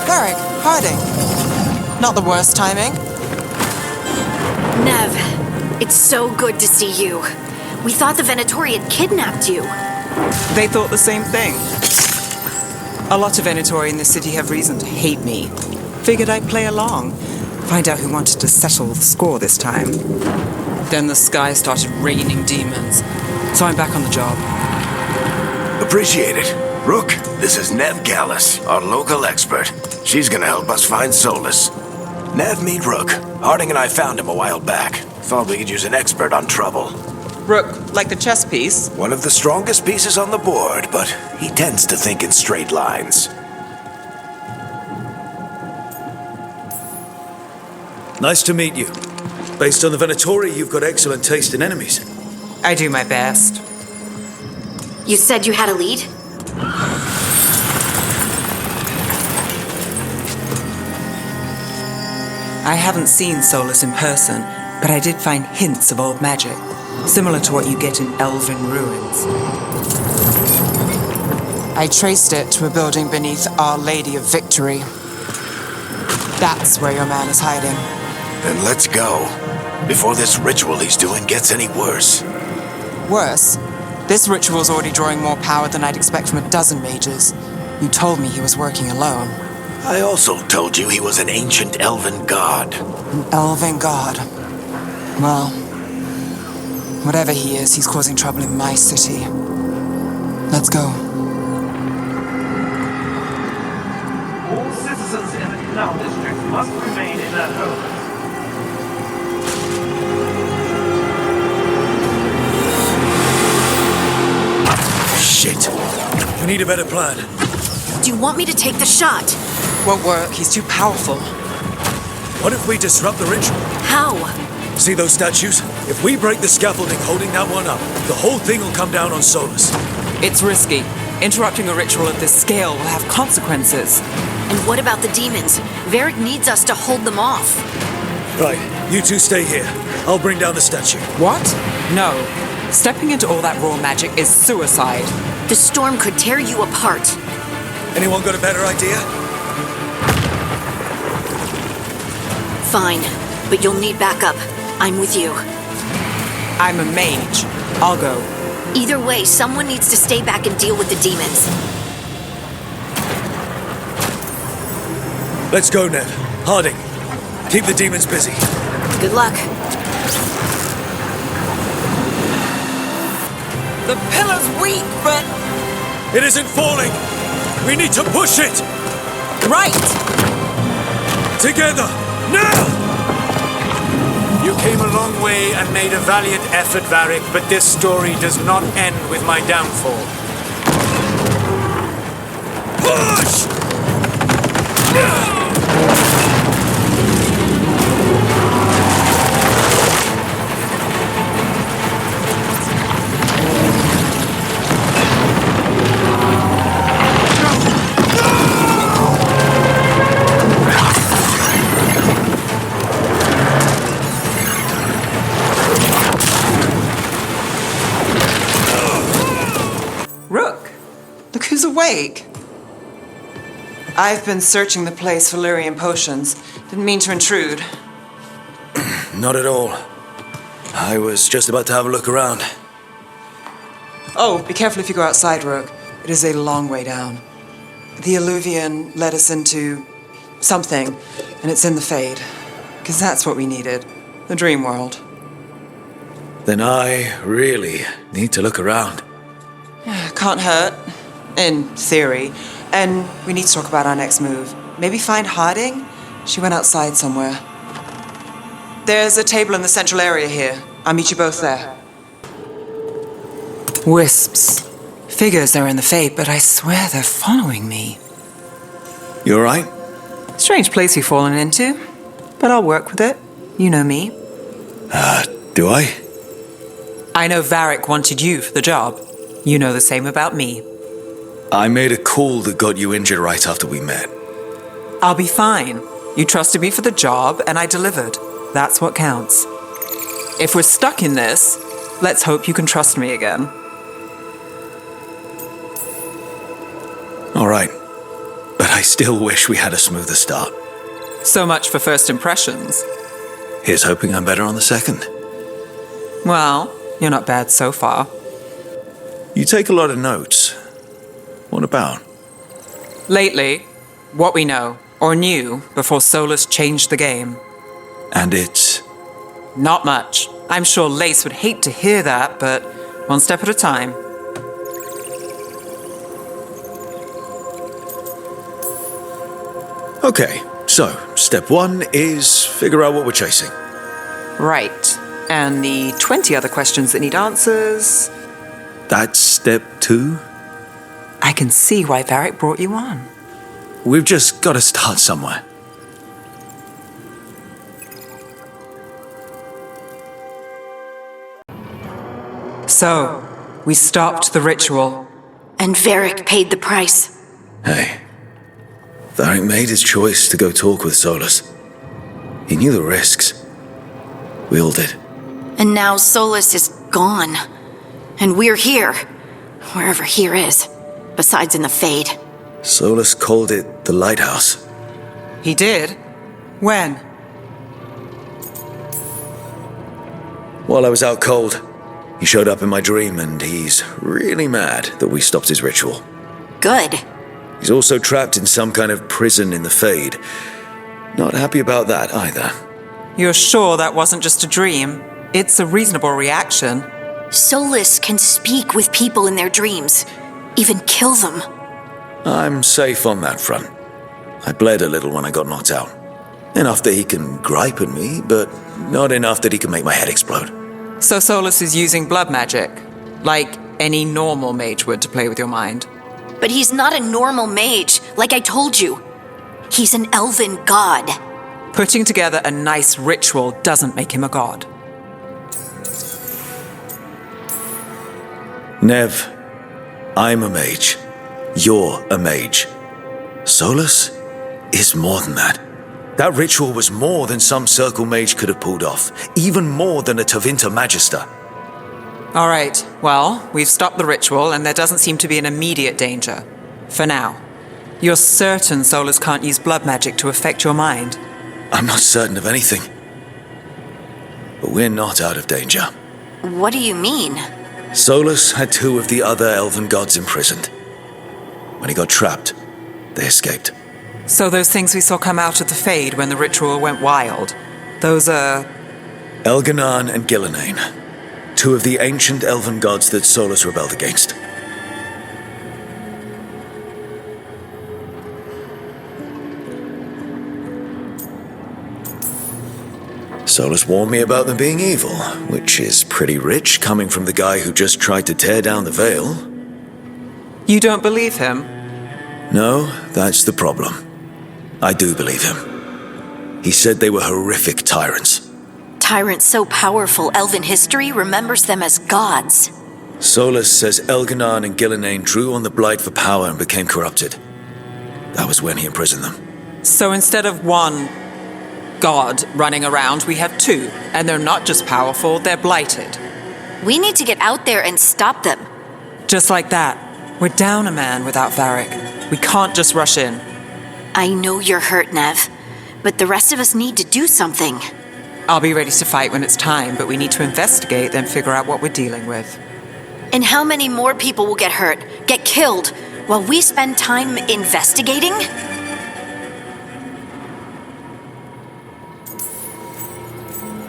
Varric, hiding. Not the worst timing. Neve, it's so good to see you. We thought the Venatori had kidnapped you. They thought the same thing. A lot of Venatori in the city have reason to hate me. Figured I'd play along. Find out who wanted to settle the score this time. Then the sky started raining demons. So I'm back on the job. Appreciate it. Rook, this is Neve Gallus, our local expert. She's gonna help us find solace. Neve, meet Rook. Harding and I found him a while back. Thought we could use an expert on trouble. Rook, like the chess piece? One of the strongest pieces on the board, but he tends to think in straight lines. Nice to meet you. Based on the Venatori, you've got excellent taste in enemies. I do my best. You said you had a lead? I haven't seen Solus in person, but I did find hints of old magic, similar to what you get in elven ruins. I traced it to a building beneath Our Lady of Victory. That's where your man is hiding. Then let's go, before this ritual he's doing gets any worse. Worse, this ritual's already drawing more power than I'd expect from a dozen mages. You told me he was working alone. I also told you he was an ancient elven god. An elven god. Well, whatever he is, he's causing trouble in my city. Let's go. All citizens in the Canal District must remain in their homes. Shit. We need a better plan. Do you want me to take the shot? Won't work, he's too powerful. What if we disrupt the ritual? How? See those statues? If we break the scaffolding holding that one up, the whole thing will come down on Solus. It's risky. Interrupting a ritual of this scale will have consequences. And what about the demons? Varric needs us to hold them off. Right, you two stay here. I'll bring down the statue. What? No. Stepping into all that raw magic is suicide. The storm could tear you apart. Anyone got a better idea? Fine, but you'll need backup. I'm with you. I'm a mage. I'll go. Either way, someone needs to stay back and deal with the demons. Let's go, Neve. Harding, keep the demons busy. Good luck. The pillar's weak, but... It isn't falling! We need to push it! Right! Together! Now! You came a long way and made a valiant effort, Varric, but this story does not end with my downfall. Push! Rook, look who's awake. I've been searching the place for Lyrian potions. Didn't mean to intrude. Not at all. I was just about to have a look around. Oh, be careful if you go outside, Rook. It is a long way down. The Alluvian led us into something, and it's in the Fade. Because that's what we needed. The dream world. Then I really need to look around. Can't hurt, in theory. And we need to talk about our next move. Maybe find Harding? She went outside somewhere. There's a table in the central area here. I'll meet you both there. Wisps. Figures are in the Fade, but I swear they're following me. You alright? Strange place you've fallen into, but I'll work with it. You know me. Do I? I know Varric wanted you for the job. You know the same about me. I made a call that got you injured right after we met. I'll be fine. You trusted me for the job, and I delivered. That's what counts. If we're stuck in this, Let's hope you can trust me again. All right. But I still wish we had a smoother start. So much for first impressions. Here's hoping I'm better on the second. Well, you're not bad so far. You take a lot of notes. What about? Lately, what we know, or knew, before Solus changed the game. And it's... Not much. I'm sure Lace would hate to hear that, but one step at a time. Okay, so step 1 is figure out what we're chasing. Right. And the 20 other questions that need answers... That's step 2? I can see why Varric brought you on. We've just got to start somewhere. So, we stopped the ritual. And Varric paid the price. Hey, Varric made his choice to go talk with Solus. He knew the risks. We all did. And now Solus is gone. And we're here. Wherever here is. Besides in the Fade. Solus called it the Lighthouse. He did? When? While I was out cold, he showed up in my dream and he's really mad that we stopped his ritual. Good. He's also trapped in some kind of prison in the Fade. Not happy about that either. You're sure that wasn't just a dream? It's a reasonable reaction. Solus can speak with people in their dreams. Even kill them. I'm safe on that front. I bled a little when I got knocked out. Enough that he can gripe at me, but not enough that he can make my head explode. So Solus is using blood magic, like any normal mage would to play with your mind. But he's not a normal mage, like I told you. He's an elven god. Putting together a nice ritual doesn't make him a god. Neve, I'm a mage. You're a mage. Solus is more than that. That ritual was more than some circle mage could have pulled off. Even more than a Tevinter Magister. All right, well, we've stopped the ritual and there doesn't seem to be an immediate danger. For now. You're certain Solus can't use blood magic to affect your mind? I'm not certain of anything. But we're not out of danger. What do you mean? Solus had 2 of the other elven gods imprisoned. When he got trapped, they escaped. So those things we saw come out of the Fade when the ritual went wild, those are... Elghanan and Ghilan'nain. 2 of the ancient elven gods that Solus rebelled against. Solus warned me about them being evil, which is pretty rich coming from the guy who just tried to tear down the veil. You don't believe him? No, that's the problem. I do believe him. He said they were horrific tyrants. Tyrants so powerful elven history remembers them as gods. Solus says Elghanan and Ghilan'nain drew on the Blight for power and became corrupted. That was when he imprisoned them. So instead of one god running around, we have 2. And they're not just powerful, they're blighted. We need to get out there and stop them. Just like that. We're down a man without Varric. We can't just rush in. I know you're hurt, Neve, but the rest of us need to do something. I'll be ready to fight when it's time, but we need to investigate, then figure out what we're dealing with. And how many more people will get hurt, get killed, while we spend time investigating?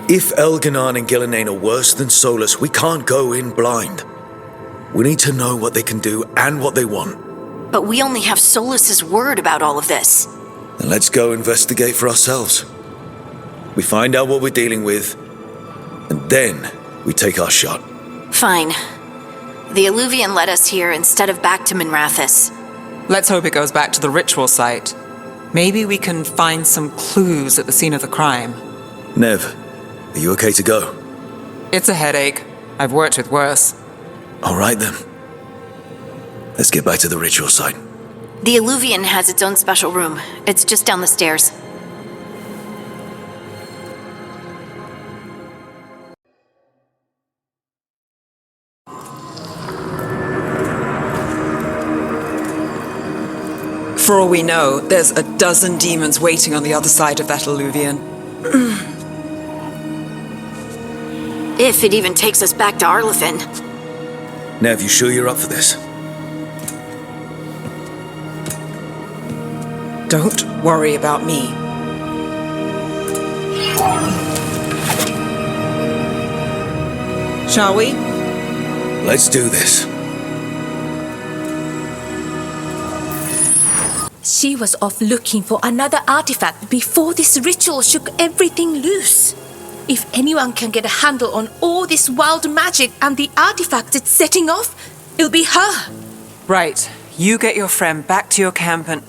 If Elghanan and Ghilan'nain are worse than Solus, we can't go in blind. We need to know what they can do and what they want. But we only have Solus's word about all of this. Then let's go investigate for ourselves. We find out what we're dealing with, and then we take our shot. Fine. The Alluvian led us here instead of back to Minrathous. Let's hope it goes back to the ritual site. Maybe we can find some clues at the scene of the crime. Neve, are you okay to go? It's a headache. I've worked with worse. All right then. Let's get back to the ritual site. The Alluvian has its own special room. It's just down the stairs. For all we know, there's a dozen demons waiting on the other side of that alluvion. If it even takes us back to Arlefin. Neve, you sure you're up for this? Don't worry about me. Shall we? Let's do this. She was off looking for another artifact before this ritual shook everything loose. If anyone can get a handle on all this wild magic and the artifact it's setting off, it'll be her. Right. You get your friend back to your camp and...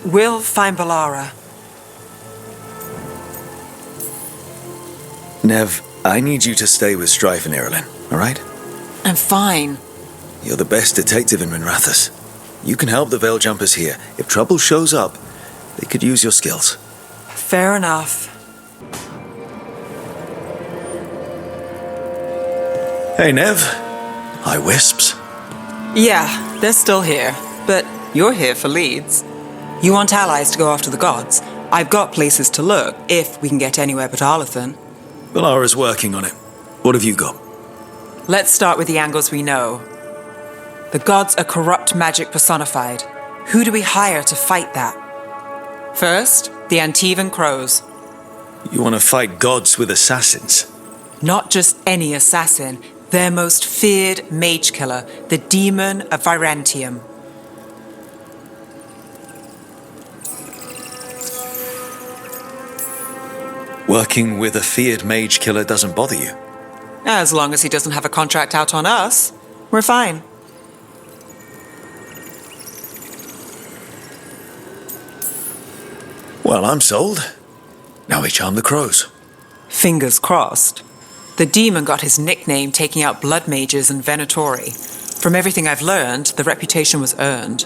we'll find Balara. Neve, I need you to stay with Strife and Irilyn, all right? I'm fine. You're the best detective in Minrathous. You can help the Veil Jumpers here. If trouble shows up, they could use your skills. Fair enough. Hey, Neve. Hi, Wisps. Yeah, they're still here. But you're here for leads. You want allies to go after the gods. I've got places to look, if we can get anywhere but Arlefin. Balara's working on it. What have you got? Let's start with the angles we know. The gods are corrupt magic personified. Who do we hire to fight that? First, the Antivan Crows. You want to fight gods with assassins? Not just any assassin, their most feared mage killer, the Demon of Virantium. Working with a feared mage killer doesn't bother you? As long as he doesn't have a contract out on us, we're fine. Well, I'm sold. Now we charm the crows. Fingers crossed. The demon got his nickname taking out blood mages and Venatori. From everything I've learned, the reputation was earned.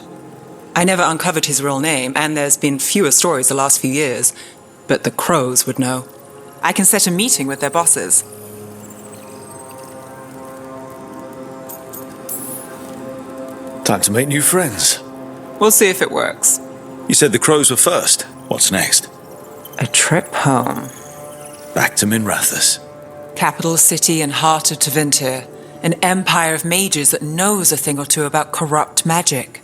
I never uncovered his real name, and there's been fewer stories the last few years, but the crows would know. I can set a meeting with their bosses. Time to make new friends. We'll see if it works. You said the crows were first. What's next? A trip home. Back to Minrathous. Capital city and heart of Tevinter. An empire of mages that knows a thing or two about corrupt magic.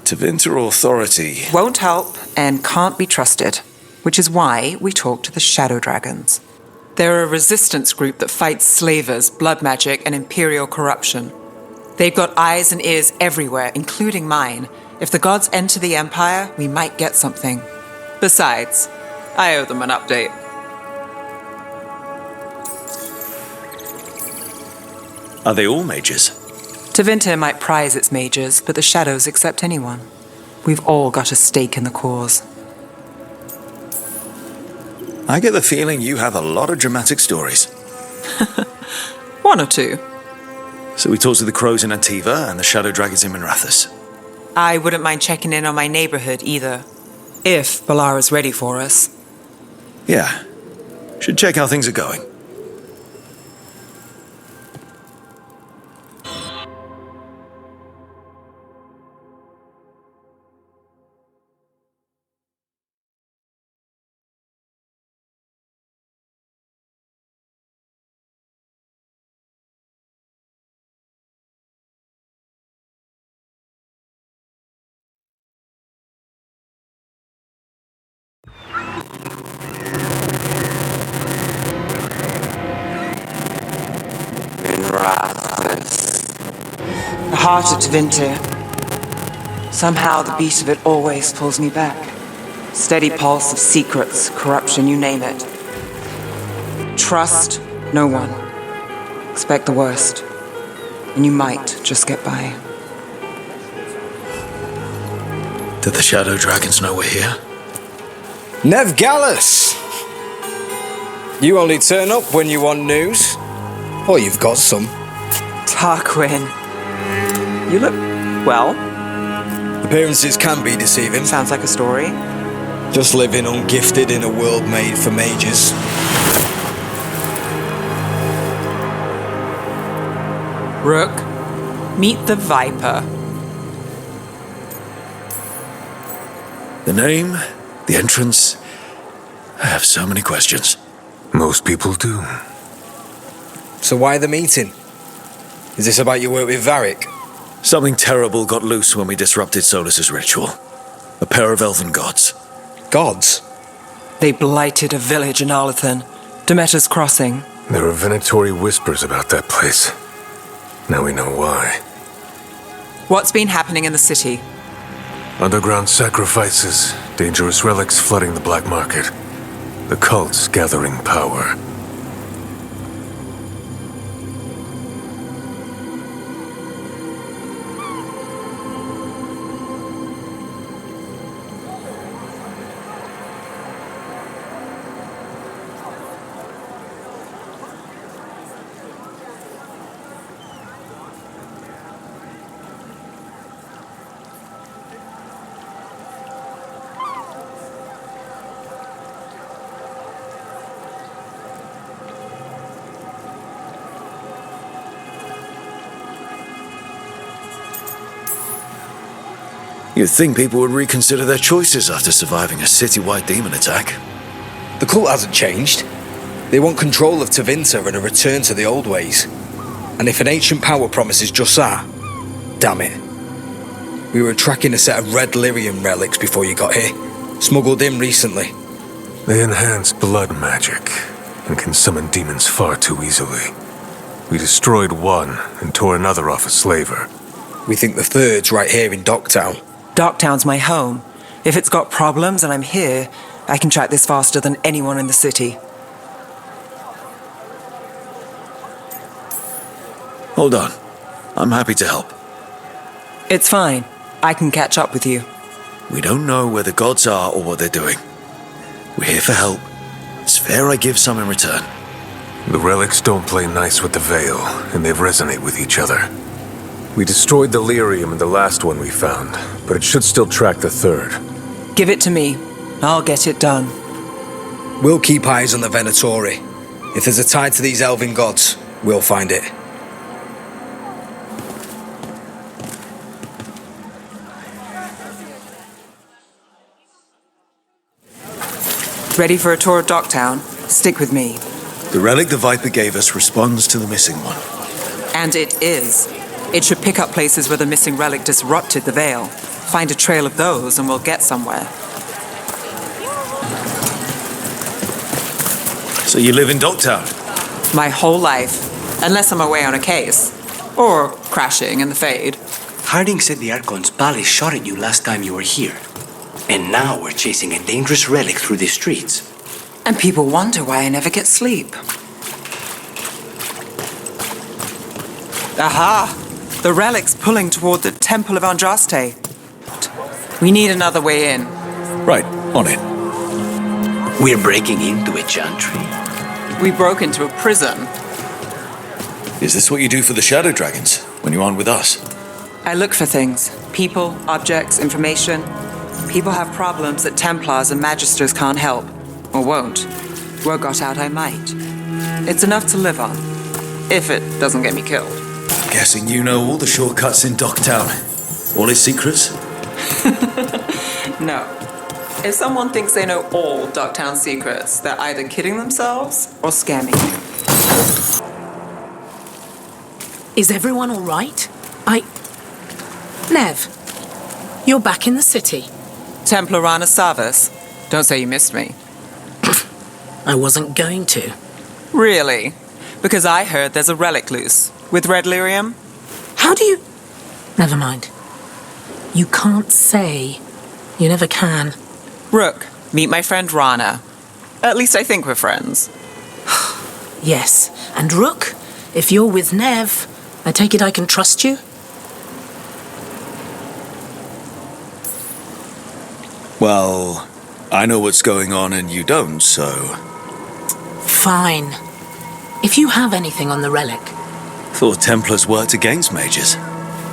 Tevinter authority. Won't help and can't be trusted, which is why we talk to the Shadow Dragons. They're a resistance group that fights slavers, blood magic, and imperial corruption. They've got eyes and ears everywhere, including mine. If the gods enter the empire, we might get something. Besides, I owe them an update. Are they all mages? Tevinter might prize its mages, but the Shadows accept anyone. We've all got a stake in the cause. I get the feeling you have a lot of dramatic stories. One or two. So we talked to the crows in Antiva and the Shadow Dragons in Minrathous. I wouldn't mind checking in on my neighborhood either. If Balara's ready for us. Yeah. Should check how things are going. The heart of Tevinter. Somehow the beat of it always pulls me back. Steady pulse of secrets, corruption, you name it. Trust no one. Expect the worst. And you might just get by. Did the Shadow Dragons know we're here? Neve Gallus! You only turn up when you want news. Or you've got some. Tarquin. You look well. Appearances can be deceiving. Sounds like a story. Just living ungifted in a world made for mages. Rook, meet the Viper. The name, the entrance. I have so many questions. Most people do. So why the meeting? Is this about your work with Varric? Something terrible got loose when we disrupted Solus's ritual. A pair of elven gods. Gods? They blighted a village in Arlethan, Demeter's Crossing. There are venatory whispers about that place. Now we know why. What's been happening in the city? Underground sacrifices, dangerous relics flooding the black market. The cults gathering power. You'd think people would reconsider their choices after surviving a citywide demon attack. The cult hasn't changed. They want control of Tevinter and a return to the old ways. And if an ancient power promises just that, damn it. We were tracking a set of red lyrium relics before you got here. Smuggled in recently. They enhance blood magic and can summon demons far too easily. We destroyed one and tore another off a slaver. We think the third's right here in Docktown. Docktown's my home. If it's got problems and I'm here, I can track this faster than anyone in the city. Hold on. I'm happy to help. It's fine. I can catch up with you. We don't know where the gods are or what they're doing. We're here for help. It's fair I give some in return. The relics don't play nice with the Veil, and they resonate with each other. We destroyed the lyrium in the last one we found, but it should still track the third. Give it to me. I'll get it done. We'll keep eyes on the Venatori. If there's a tie to these elven gods, we'll find it. Ready for a tour of Docktown? Stick with me. The relic the Viper gave us responds to the missing one. And it is. It should pick up places where the missing relic disrupted the Veil. Find a trail of those and we'll get somewhere. So you live in Docktown? My whole life. Unless I'm away on a case. Or crashing in the Fade. Harding said the Archon's palace shot at you last time you were here. And now we're chasing a dangerous relic through the streets. And people wonder why I never get sleep. Aha! The relic's pulling toward the Temple of Andraste. We need another way in. Right, on it. We're breaking into a chantry. We broke into a prison. Is this what you do for the Shadow Dragons, when you aren't with us? I look for things. People, objects, information. People have problems that Templars and Magisters can't help. Or won't. Word got out I might. It's enough to live on. If it doesn't get me killed. Guessing you know all the shortcuts in Docktown. All its secrets? No. If someone thinks they know all Docktown secrets, they're either kidding themselves or scamming you. Is everyone all right? Neve, you're back in the city. Templarana Savas. Don't say you missed me. I wasn't going to. Really? Because I heard there's a relic loose. With red lyrium? How do you... Never mind. You can't say. You never can. Rook, meet my friend Rana. At least I think we're friends. Yes, and Rook, if you're with Neve, I take it I can trust you? Well, I know what's going on and you don't, so... Fine. If you have anything on the relic... Thought Templars worked against mages.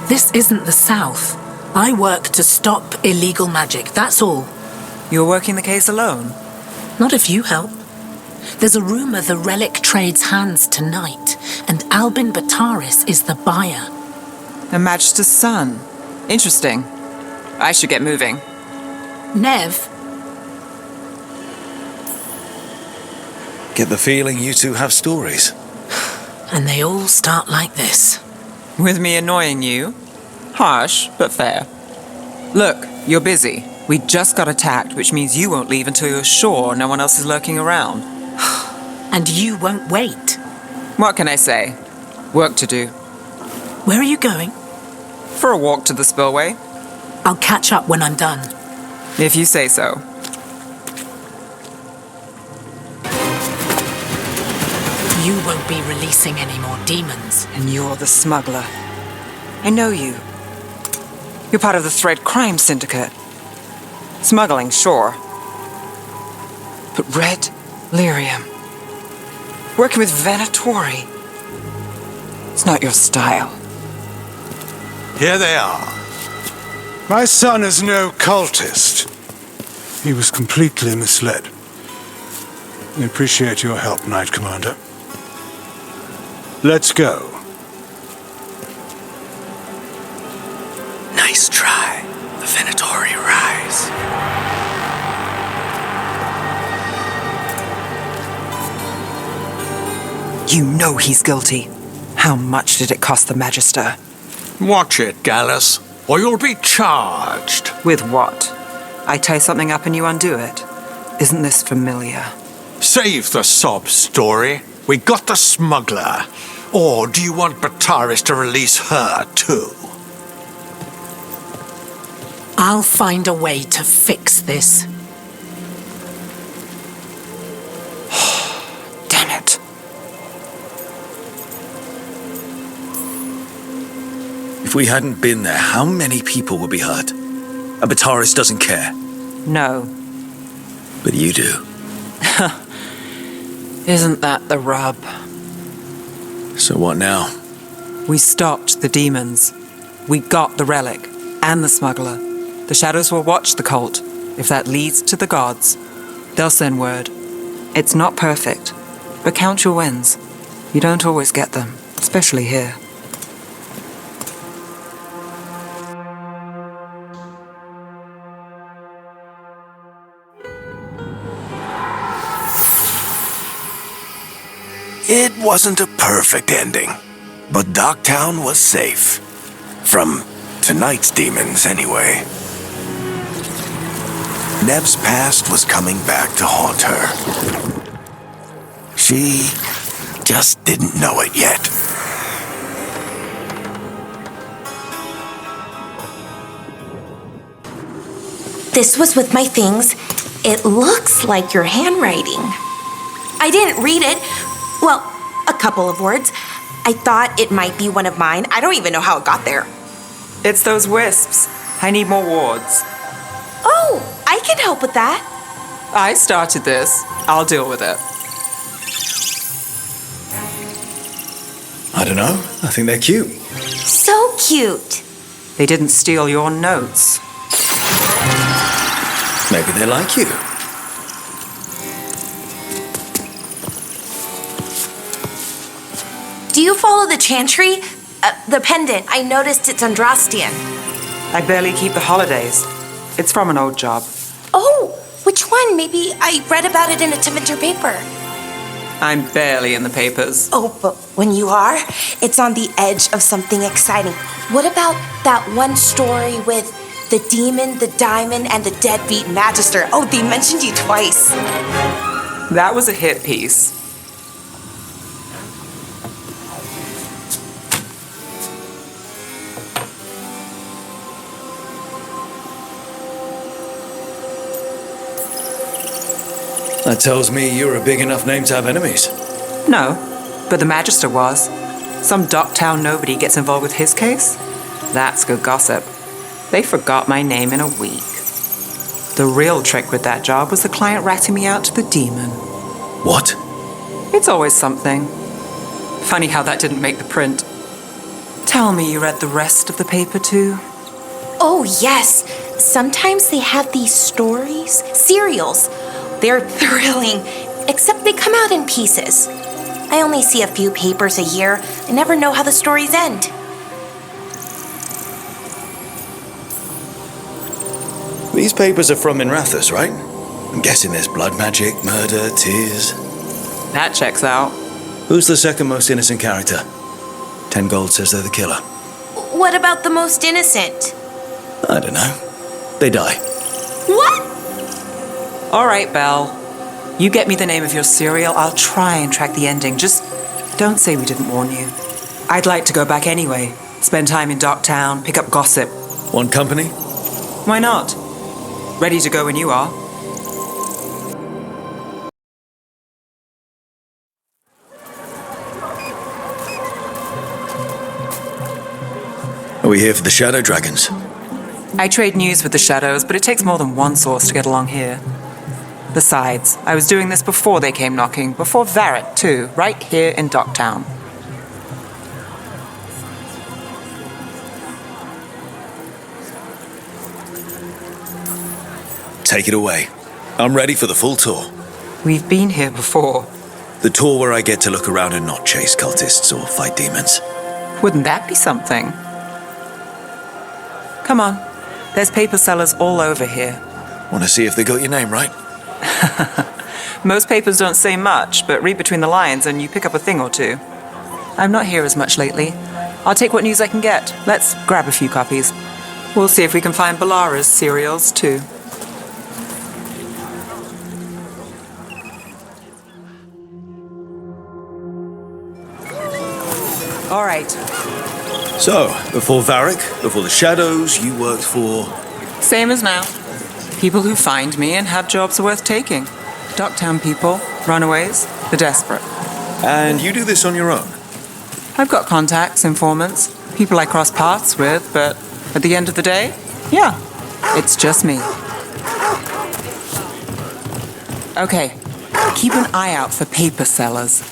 This isn't the South. I work to stop illegal magic, that's all. You're working the case alone? Not if you help. There's a rumor the relic trades hands tonight, and Albin Bataris is the buyer. A Magister's son. Interesting. I should get moving. Neve, Get the feeling you two have stories. and they all start like this. With me annoying you? Harsh, but fair. Look, you're busy. We just got attacked, which means you won't leave until you're sure no one else is lurking around. And you won't wait. What can I say? Work to do. Where are you going? For a walk to the spillway, I'll catch up when I'm done. if you say so. You won't be releasing any more demons. And you're the smuggler. I know you. You're part of the Thread Crime Syndicate. Smuggling, sure. But red lyrium. Working with Venatori. It's not your style. Here they are. My son is no cultist. He was completely misled. We appreciate your help, Knight Commander. Let's go. Nice try. The Venatori rise. You know he's guilty. How much did it cost the Magister? Watch it, Gallus, or you'll be charged. With what? I tie something up and you undo it. Isn't this familiar? Save the sob story. We got the smuggler. Or do you want Bataris to release her, too? I'll find a way to fix this. Damn it. If we hadn't been there, how many people would be hurt? And Bataris doesn't care. No. But you do. Isn't that the rub? So what now? We stopped the demons. We got the relic and the smuggler. The shadows will watch the cult. If that leads to the gods, they'll send word. It's not perfect, but count your wins. You don't always get them, especially here. It wasn't a perfect ending, but Docktown was safe. From tonight's demons, anyway. Neve's past was coming back to haunt her. She just didn't know it yet. This was with my things. It looks like your handwriting. I didn't read it. Well, a couple of words. I thought it might be one of mine. I don't even know how it got there. It's those wisps. I need more wards. Oh, I can help with that. I started this. I'll deal with it. I don't know. I think they're cute. So cute. They didn't steal your notes. Maybe they like you. Do you follow the chantry? The pendant. I noticed it's Andrastian. I barely keep the holidays. It's from an old job. Oh, which one? Maybe I read about it in a Tevinter paper. I'm barely in the papers. Oh, but when you are, it's on the edge of something exciting. What about that one story with the demon, the diamond, and the deadbeat magister? Oh, they mentioned you twice. That was a hit piece. That tells me you're a big enough name to have enemies. No, but the Magister was. Some Docktown nobody gets involved with his case? That's good gossip. They forgot my name in a week. The real trick with that job was the client ratting me out to the demon. What? It's always something. Funny how that didn't make the print. Tell me you read the rest of the paper too? Oh, yes. Sometimes they have these stories, serials. They're thrilling, except they come out in pieces. I only see a few papers a year. I never know how the stories end. These papers are from Minrathous, right? I'm guessing there's blood magic, murder, tears. That checks out. Who's the second most innocent character? 10 gold says they're the killer. What about the most innocent? I don't know. They die. What? All right, Belle. You get me the name of your serial, I'll try and track the ending. Just don't say we didn't warn you. I'd like to go back anyway. Spend time in Docktown, pick up gossip. Want company? Why not? Ready to go when you are. Are we here for the Shadow Dragons? I trade news with the Shadows, but it takes more than one source to get along here. Besides, I was doing this before they came knocking, before Varret too, right here in Docktown. Take it away. I'm ready for the full tour. We've been here before. The tour where I get to look around and not chase cultists or fight demons. Wouldn't that be something? Come on. There's paper sellers all over here. Want to see if they got your name right? Most papers don't say much, but read between the lines and you pick up a thing or two. I'm not here as much lately. I'll take what news I can get. Let's grab a few copies. We'll see if we can find Balara's serials, too. All right. So, before Varric, before the Shadows, you worked for... Same as now. People who find me and have jobs worth taking. Docktown people, runaways, the desperate. And you do this on your own? I've got contacts, informants, people I cross paths with, but at the end of the day, yeah, it's just me. Okay, keep an eye out for paper sellers.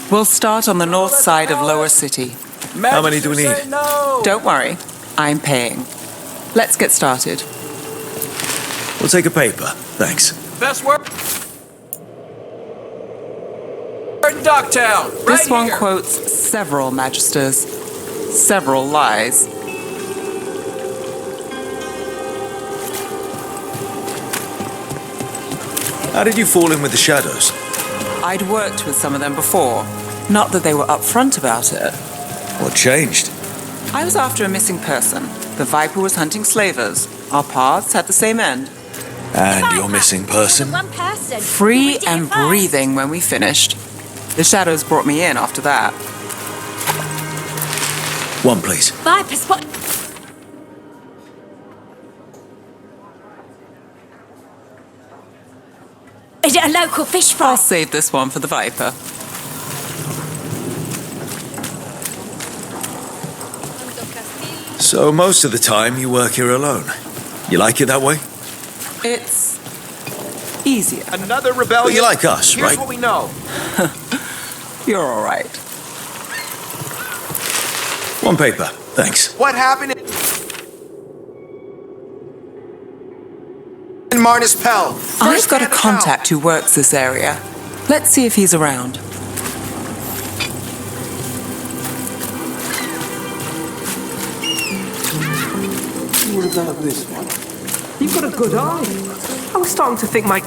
We'll start on the north side of Lower City. How many do we need? Don't worry, I'm paying. Let's get started. We'll take a paper, thanks. Best work. In Docktown. This one quotes several magisters, several lies. How did you fall in with the Shadows? I'd worked with some of them before. Not that they were upfront about it. What changed? I was after a missing person. The Viper was hunting slavers. Our paths had the same end. And your missing person? Free and breathing when we finished. The Shadows brought me in after that. One, please. Vipers, what? Is it a local fish fry? I'll save this one for the Viper. So most of the time you work here alone. You like it that way? It's easier. Another rebellion. But you like us, Here's right? what we know. You're all right. One paper, thanks. What happened in Marnus Pell? I've got a contact who works this area. Let's see if he's around. You would have done this one. You've got a good eye. I was starting to think my...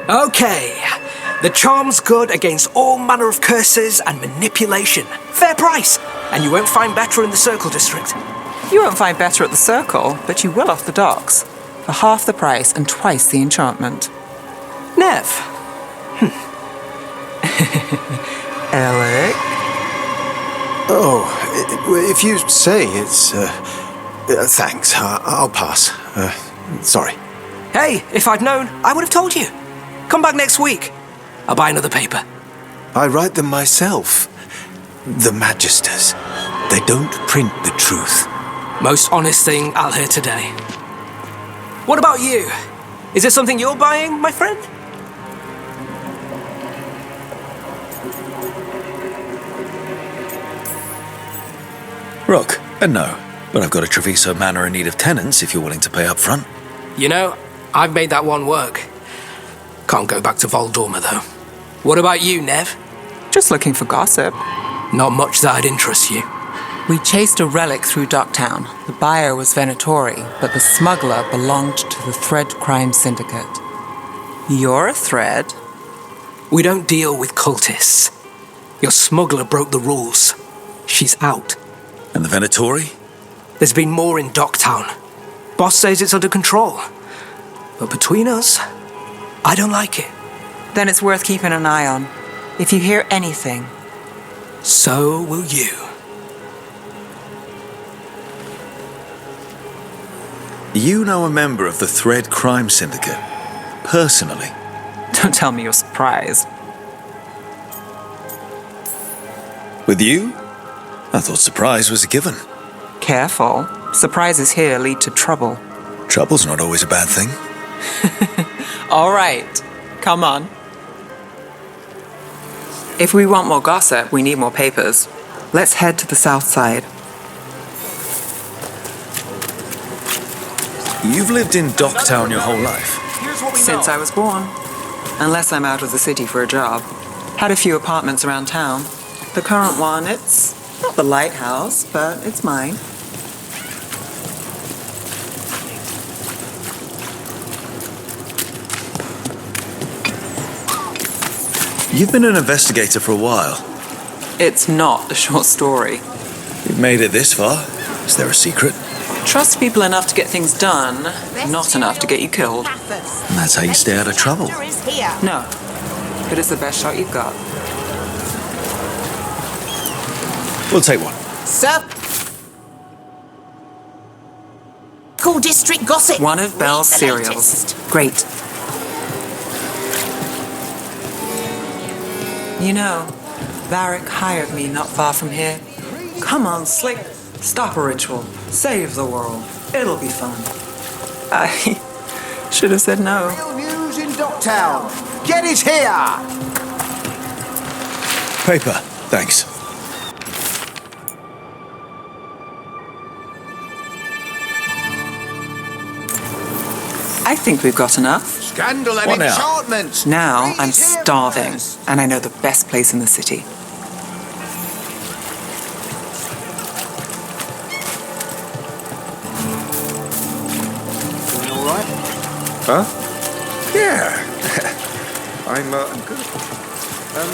Okay. The charm's good against all manner of curses and manipulation. Fair price. And you won't find better in the Circle District. You won't find better at the Circle, but you will off the docks. For half the price and twice the enchantment. Neve. Alec? Oh, if you say it's... thanks. I'll pass. Sorry. Hey, if I'd known, I would have told you. Come back next week. I'll buy another paper. I write them myself. The Magisters. They don't print the truth. Most honest thing I'll hear today. What about you? Is there something you're buying, my friend? Rook, no. But I've got a Treviso Manor in need of tenants if you're willing to pay up front. You know, I've made that one work. Can't go back to Voldorma, though. What about you, Neve? Just looking for gossip. Not much that'd interest you. We chased a relic through Docktown. The buyer was Venatori, but the smuggler belonged to the Thread Crime Syndicate. You're a thread? We don't deal with cultists. Your smuggler broke the rules. She's out. And the Venatori? There's been more in Docktown. Boss says it's under control. But between us, I don't like it. Then it's worth keeping an eye on. If you hear anything. So will you. You know a member of the Thread Crime Syndicate, personally. Don't tell me you're surprised. With you? I thought surprise was a given. Careful. Surprises here lead to trouble. Trouble's not always a bad thing. All right. Come on. If we want more gossip, we need more papers. Let's head to the south side. You've lived in Docktown your whole life? Since I was born. Unless I'm out of the city for a job. Had a few apartments around town. The current one, it's not the lighthouse, but it's mine. You've been an investigator for a while. It's not a short story. You've made it this far. Is there a secret? Trust people enough to get things done, not enough to get you killed. And that's how you stay out of trouble. No, but it's the best shot you've got. We'll take one. Sir? Cool district gossip. One of Belle's cereals. Great. You know, Varric hired me not far from here. Come on, Slick. Stop a ritual. Save the world. It'll be fun. I should have said no. Real news in Docktown. Get it here! Paper, thanks. I think we've got enough. Scandal and What now? enchantment! Now Please I'm hear starving, first. and I know the best place in the city. Doing all right? Huh? Yeah. I'm good.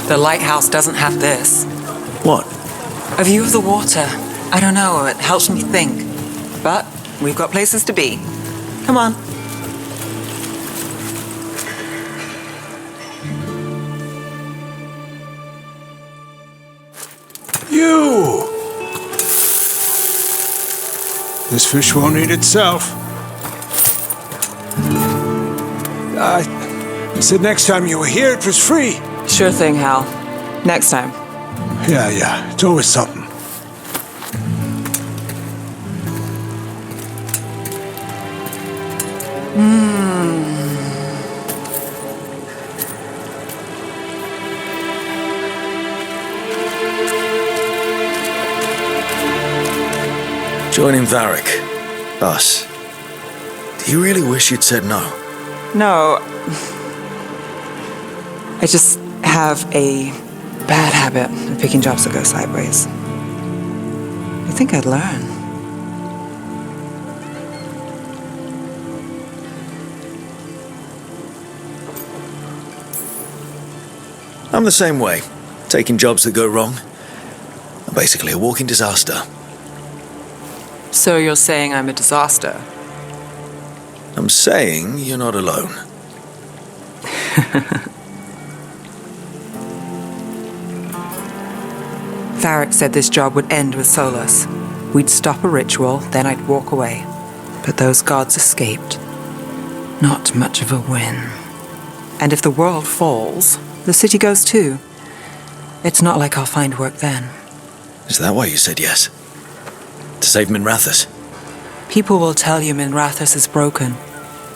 The lighthouse doesn't have this. What? A view of the water. I don't know, it helps me think. But we've got places to be. Come on. You! This fish won't eat itself. I said next time you were here it was free. Sure thing, Hal. Next time. Yeah, it's always something. Joining Varric. Us. Do you really wish you'd said no? No. I just have a bad habit of picking jobs that go sideways. You think I'd learn? I'm the same way. Taking jobs that go wrong. I'm basically a walking disaster. So you're saying I'm a disaster? I'm saying you're not alone. Varric said this job would end with Solus. We'd stop a ritual, then I'd walk away. But those gods escaped. Not much of a win. And if the world falls, the city goes too. It's not like I'll find work then. Is that why you said yes? To save Minrathous? People will tell you Minrathous is broken.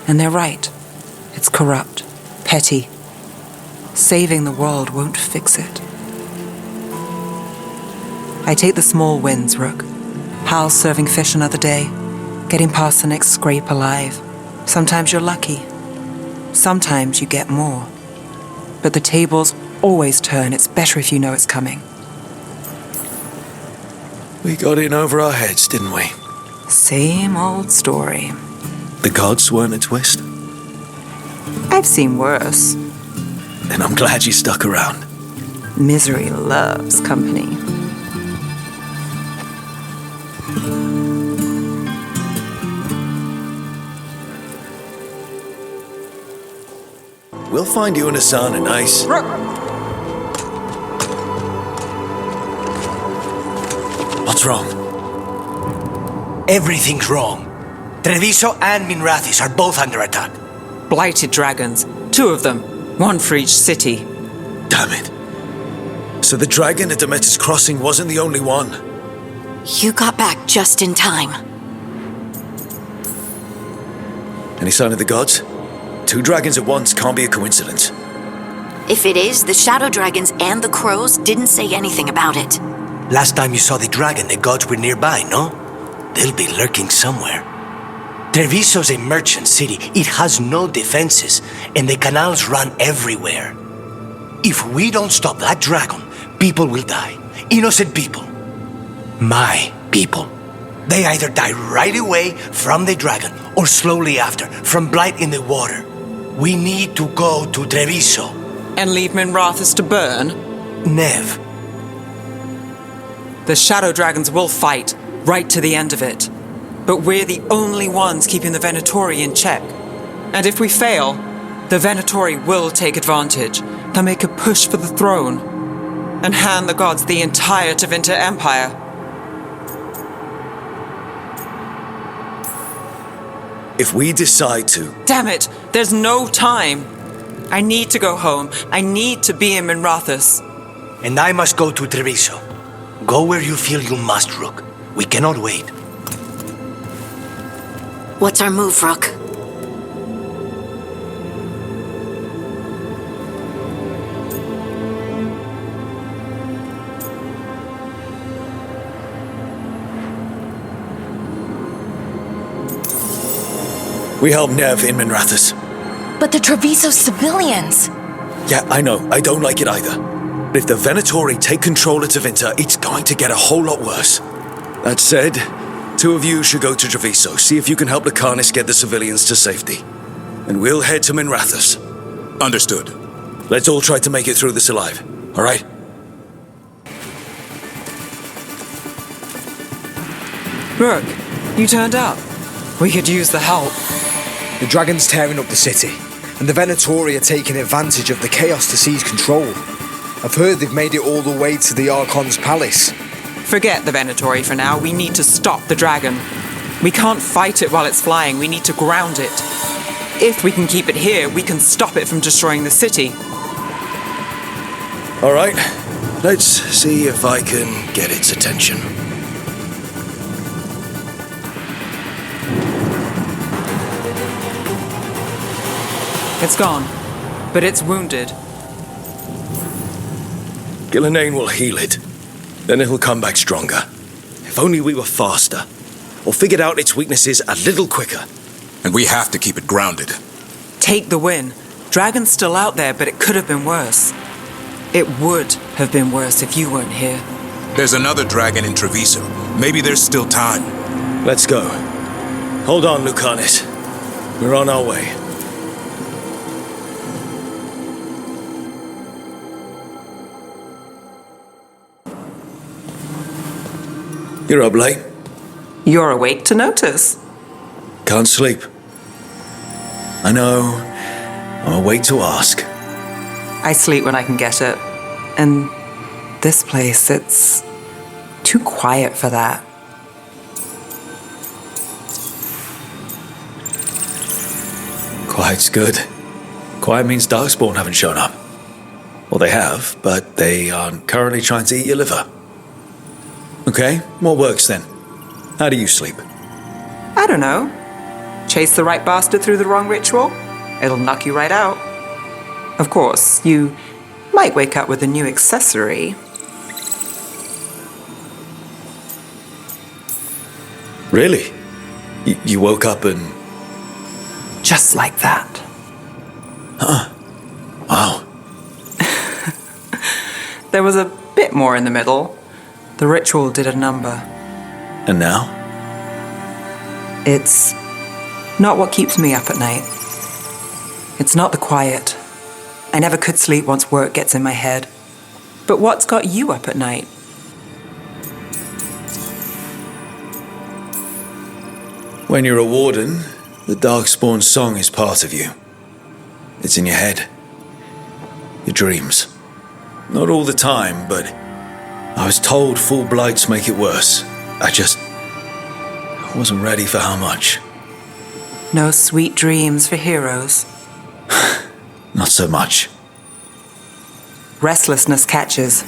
And they're right. It's corrupt, petty. Saving the world won't fix it. I take the small wins, Rook. Hal serving fish another day. Getting past the next scrape alive. Sometimes you're lucky. Sometimes you get more. but the tables always turn. It's better if you know it's coming. We got in over our heads, didn't we? Same old story. The gods weren't a twist? I've seen worse. Then I'm glad you stuck around. Misery loves company. We'll find you and Hassan a nice... What's wrong? Everything's wrong. Treviso and Minrathous are both under attack. Blighted dragons. 2 of them. 1 for each city. Damn it. So the dragon at Demeter's Crossing wasn't the only one. You got back just in time. Any sign of the gods? 2 dragons at once can't be a coincidence. If it is, the shadow dragons and the crows didn't say anything about it. Last time you saw the dragon, the gods were nearby, no? They'll be lurking somewhere. Treviso's a merchant city. It has no defenses, and the canals run everywhere. If we don't stop that dragon, people will die. Innocent people. My people. They either die right away from the dragon, or slowly after, from blight in the water. We need to go to Treviso. And leave Minrathous to burn? Neve. The shadow dragons will fight, right to the end of it. But we're the only ones keeping the Venatori in check. And if we fail, the Venatori will take advantage. They'll make a push for the throne and hand the gods the entire Tevinter Empire. If we decide to... Damn it! There's no time! I need to go home. I need to be in Minrathous. And I must go to Treviso. Go where you feel you must, Rook. We cannot wait. What's our move, Rook? We help Neve in Minrathous. But the Treviso civilians... Yeah, I know. I don't like it either. But if the Venatori take control of Tevinter, it's going to get a whole lot worse. That said, 2 of you should go to Treviso, see if you can help Lucanus get the civilians to safety. And we'll head to Minrathous. Understood. Let's all try to make it through this alive, all right? Rook, you turned up. We could use the help. The dragon's tearing up the city, and the Venatori are taking advantage of the chaos to seize control. I've heard they've made it all the way to the Archon's palace. Forget the Venatori for now. We need to stop the dragon. We can't fight it while it's flying. We need to ground it. If we can keep it here, we can stop it from destroying the city. All right, let's see if I can get its attention. It's gone, but it's wounded. Ghilan'nain will heal it. Then it'll come back stronger. If only we were faster. Or figured out its weaknesses a little quicker. And we have to keep it grounded. Take the win. Dragon's still out there, but it could have been worse. It would have been worse if you weren't here. There's another dragon in Treviso. Maybe there's still time. Let's go. Hold on, Lucanus. We're on our way. You're up late. You're awake to notice. Can't sleep. I know. I'm awake to ask. I sleep when I can get it. And this place, it's too quiet for that. Quiet's good. Quiet means Darkspawn haven't shown up. Well, they have, but they aren't currently trying to eat your liver. Okay, what works then? How do you sleep? I don't know. Chase the right bastard through the wrong ritual? It'll knock you right out. Of course, you might wake up with a new accessory. Really? You woke up and... Just like that. Huh. Wow. There was a bit more in the middle. The ritual did a number. And now? It's not what keeps me up at night. It's not the quiet. I never could sleep once work gets in my head. But what's got you up at night? When you're a warden, the Darkspawn song is part of you. It's in your head. Your dreams. Not all the time, but I was told full blights make it worse. I wasn't ready for how much. No sweet dreams for heroes. Not so much. Restlessness catches.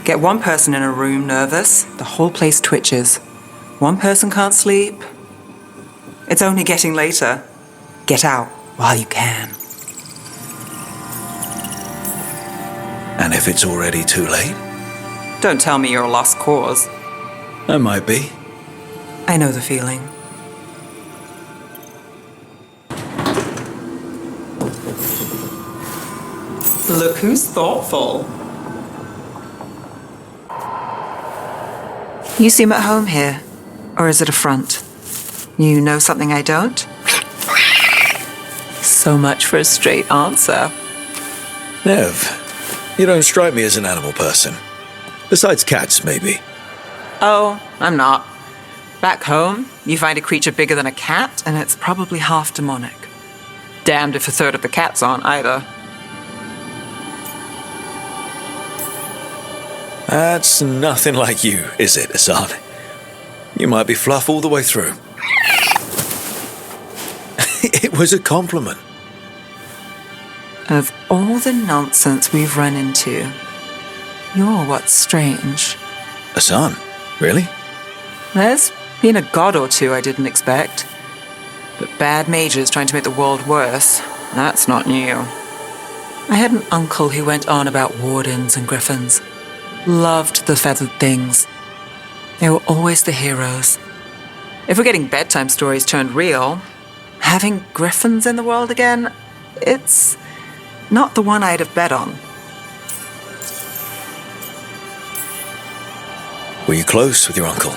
Get one person in a room nervous, the whole place twitches. One person can't sleep. It's only getting later. Get out while you can. And if it's already too late? Don't tell me you're a lost cause. I might be. I know the feeling. Look who's thoughtful. You seem at home here. Or is it a front? You know something I don't? So much for a straight answer. Neve, you don't strike me as an animal person. Besides cats, maybe. Oh, I'm not. Back home, you find a creature bigger than a cat, and it's probably half demonic. Damned if a third of the cats aren't either. That's nothing like you, is it, Hassan? You might be fluff all the way through. It was a compliment. Of all the nonsense we've run into, you're what's strange. Hassan? Really? There's been a god or two I didn't expect. But bad mages trying to make the world worse, that's not new. I had an uncle who went on about wardens and griffins. Loved the feathered things. They were always the heroes. If we're getting bedtime stories turned real, having griffins in the world again, it's not the one I'd have bet on. Were you close with your uncle?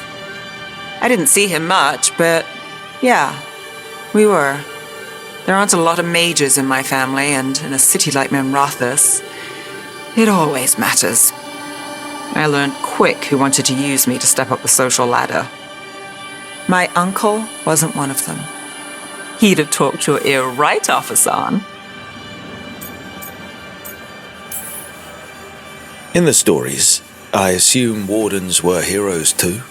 I didn't see him much, but yeah, we were. There aren't a lot of mages in my family, and in a city like Minrathous, it always matters. I learned quick who wanted to use me to step up the social ladder. My uncle wasn't one of them. He'd have talked your ear right off, Hassan. In the stories, I assume wardens were heroes too?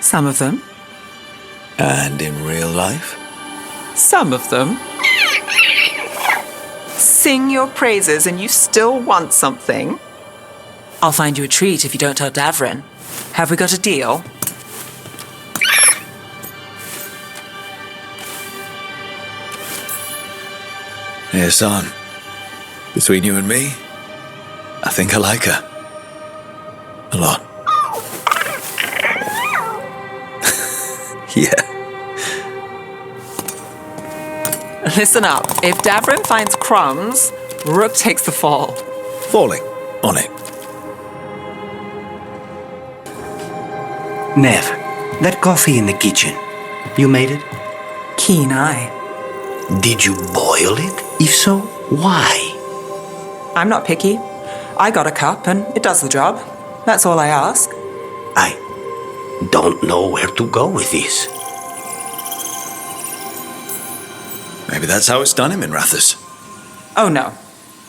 Some of them. And in real life? Some of them. Sing your praises and you still want something? I'll find you a treat if you don't tell Davrin. Have we got a deal? Hey, son. Between you and me, I think I like her. A lot. Yeah. Listen up. If Davrin finds crumbs, Rook takes the fall. Falling. On it. Neve, that coffee in the kitchen, you made it? Keen eye. Did you boil it? If so, why? I'm not picky. I got a cup and it does the job. That's all I ask. I don't know where to go with this. Maybe that's how it's done in Minrathous. Oh no.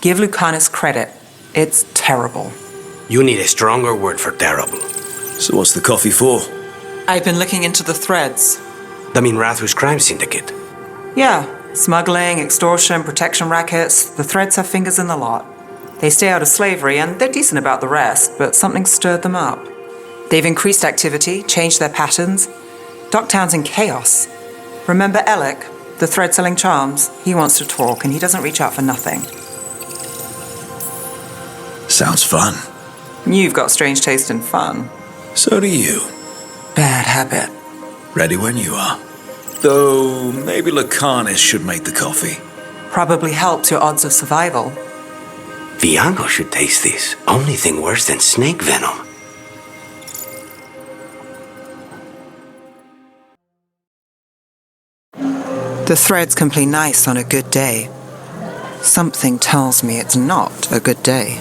Give Lucanus credit. It's terrible. You need a stronger word for terrible. So what's the coffee for? I've been looking into the threads. The Minrathous crime syndicate? Yeah. Smuggling, extortion, protection rackets. The threads have fingers in the lot. They stay out of slavery and they're decent about the rest, but something stirred them up. They've increased activity, changed their patterns. Docktown's in chaos. Remember Alec, the thread-selling charms? He wants to talk and he doesn't reach out for nothing. Sounds fun. You've got strange taste in fun. So do you. Bad habit. Ready when you are. Though, maybe Lucanus should make the coffee. Probably helped your odds of survival. Viango should taste this. Only thing worse than snake venom. The threads can play nice on a good day. Something tells me it's not a good day.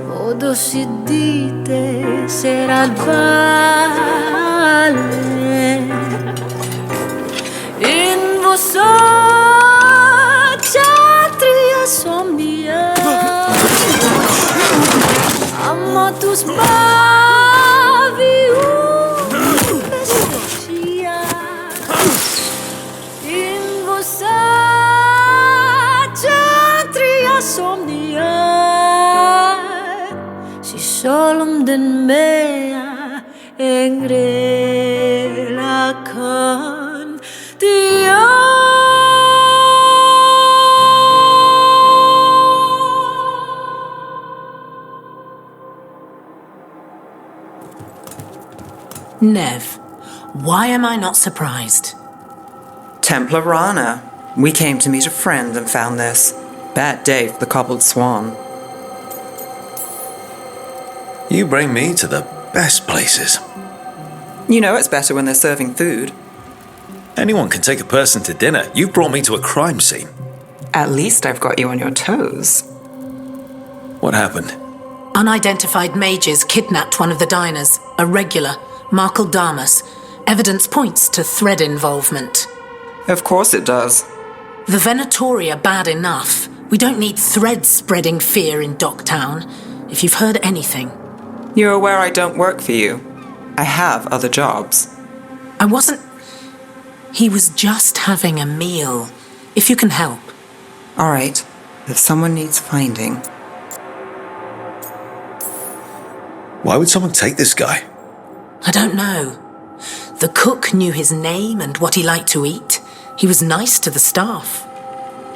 Modo si dite sarà il vale in vostra ksatria somnia amatus bavi umesia in vostra ksatria somnia Solom den mea engrelakan dia. Neve, why am I not surprised? Templar Rana. We came to meet a friend and found this. Bad day for the cobbled swan. You bring me to the best places. You know it's better when they're serving food. Anyone can take a person to dinner. You've brought me to a crime scene. At least I've got you on your toes. What happened? Unidentified mages kidnapped one of the diners, a regular, Markle Damas. Evidence points to thread involvement. Of course it does. The Venatori are bad enough. We don't need threads spreading fear in Docktown. If you've heard anything. You're aware I don't work for you. I have other jobs. I wasn't... He was just having a meal. If you can help. All right. If someone needs finding... Why would someone take this guy? I don't know. The cook knew his name and what he liked to eat. He was nice to the staff.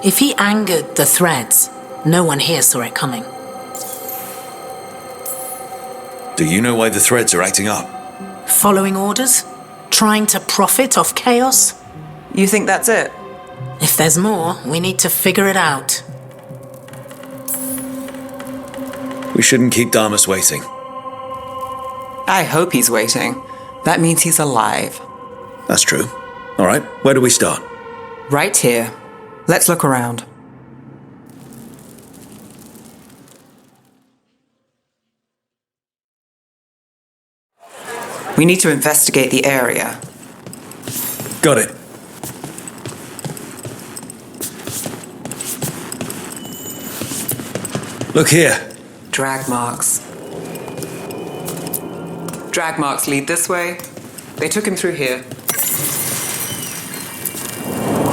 If he angered the threads, no one here saw it coming. Do you know why the threads are acting up? Following orders? Trying to profit off chaos? You think that's it? If there's more, we need to figure it out. We shouldn't keep Damas waiting. I hope he's waiting. That means he's alive. That's true. All right, where do we start? Right here. Let's look around. We need to investigate the area. Got it. Look here. Drag marks. Drag marks lead this way. They took him through here.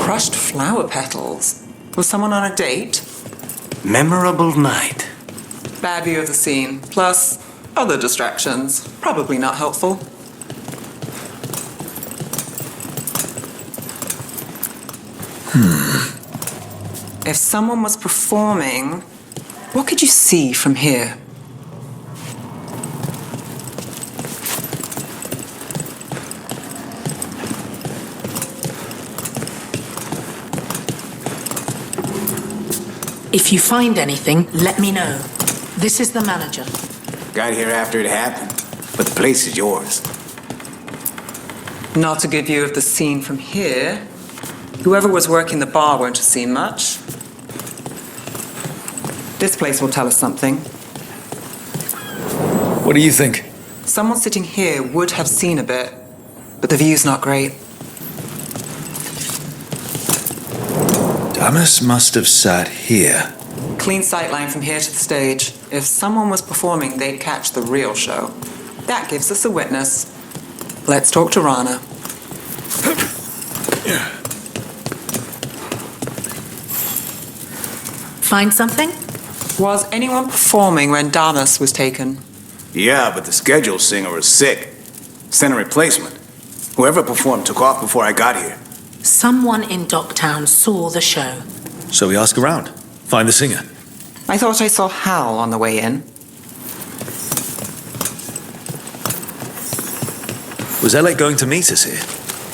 Crushed flower petals. Was someone on a date? Memorable night. Bad view of the scene. Plus, other distractions. Probably not helpful. If someone was performing, what could you see from here? If you find anything, let me know. This is the manager. Got here after it happened, but the place is yours. Not a good view of the scene from here. Whoever was working the bar won't have seen much. This place will tell us something. What do you think? Someone sitting here would have seen a bit, but the view's not great. Damas must have sat here. Clean sightline from here to the stage. If someone was performing, they'd catch the real show. That gives us a witness. Let's talk to Rana. Find something? Was anyone performing when Damas was taken? Yeah, but the scheduled singer was sick. Sent a replacement. Whoever performed took off before I got here. Someone in Docktown saw the show. So we ask around. Find the singer. I thought I saw Hal on the way in. Was Alec going to meet us here?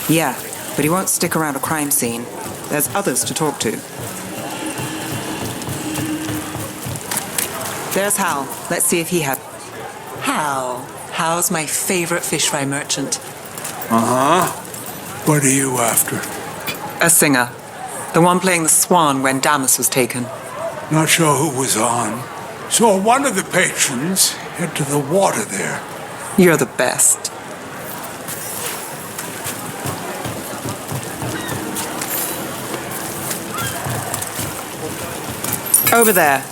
Yeah, but he won't stick around a crime scene. There's others to talk to. There's Hal. Let's see if he had... Hal. Hal's my favorite fish fry merchant. Uh-huh. What are you after? A singer. The one playing the swan when Damas was taken. Not sure who was on. Saw one of the patrons head to the water there. You're the best. Over there.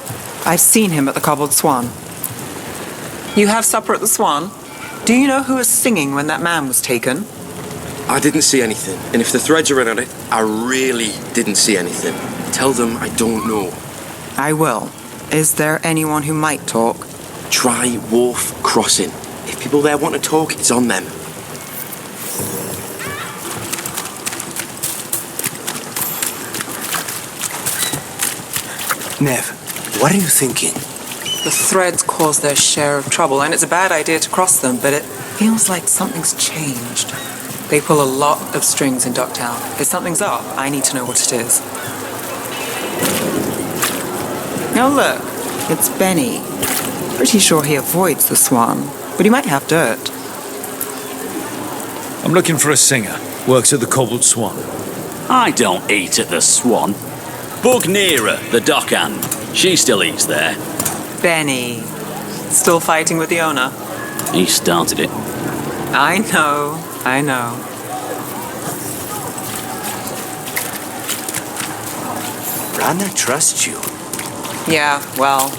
I've seen him at the Cobbled Swan. You have supper at the Swan? Do you know who was singing when that man was taken? I didn't see anything, and if the threads are in on it, I really didn't see anything. Tell them I don't know. I will. Is there anyone who might talk? Try Wharf Crossing. If people there want to talk, it's on them. Neve, what are you thinking? The threads cause their share of trouble, and it's a bad idea to cross them, but it feels like something's changed. They pull a lot of strings in Ducktown. If something's up, I need to know what it is. Now look, it's Benny. Pretty sure he avoids the Swan, but he might have dirt. I'm looking for a singer. Works at the Cobbled Swan. I don't eat at the Swan. Bug Neera, the dockhand. She still eats there. Benny. Still fighting with the owner? He started it. I know. Rana trusts you. Yeah, well,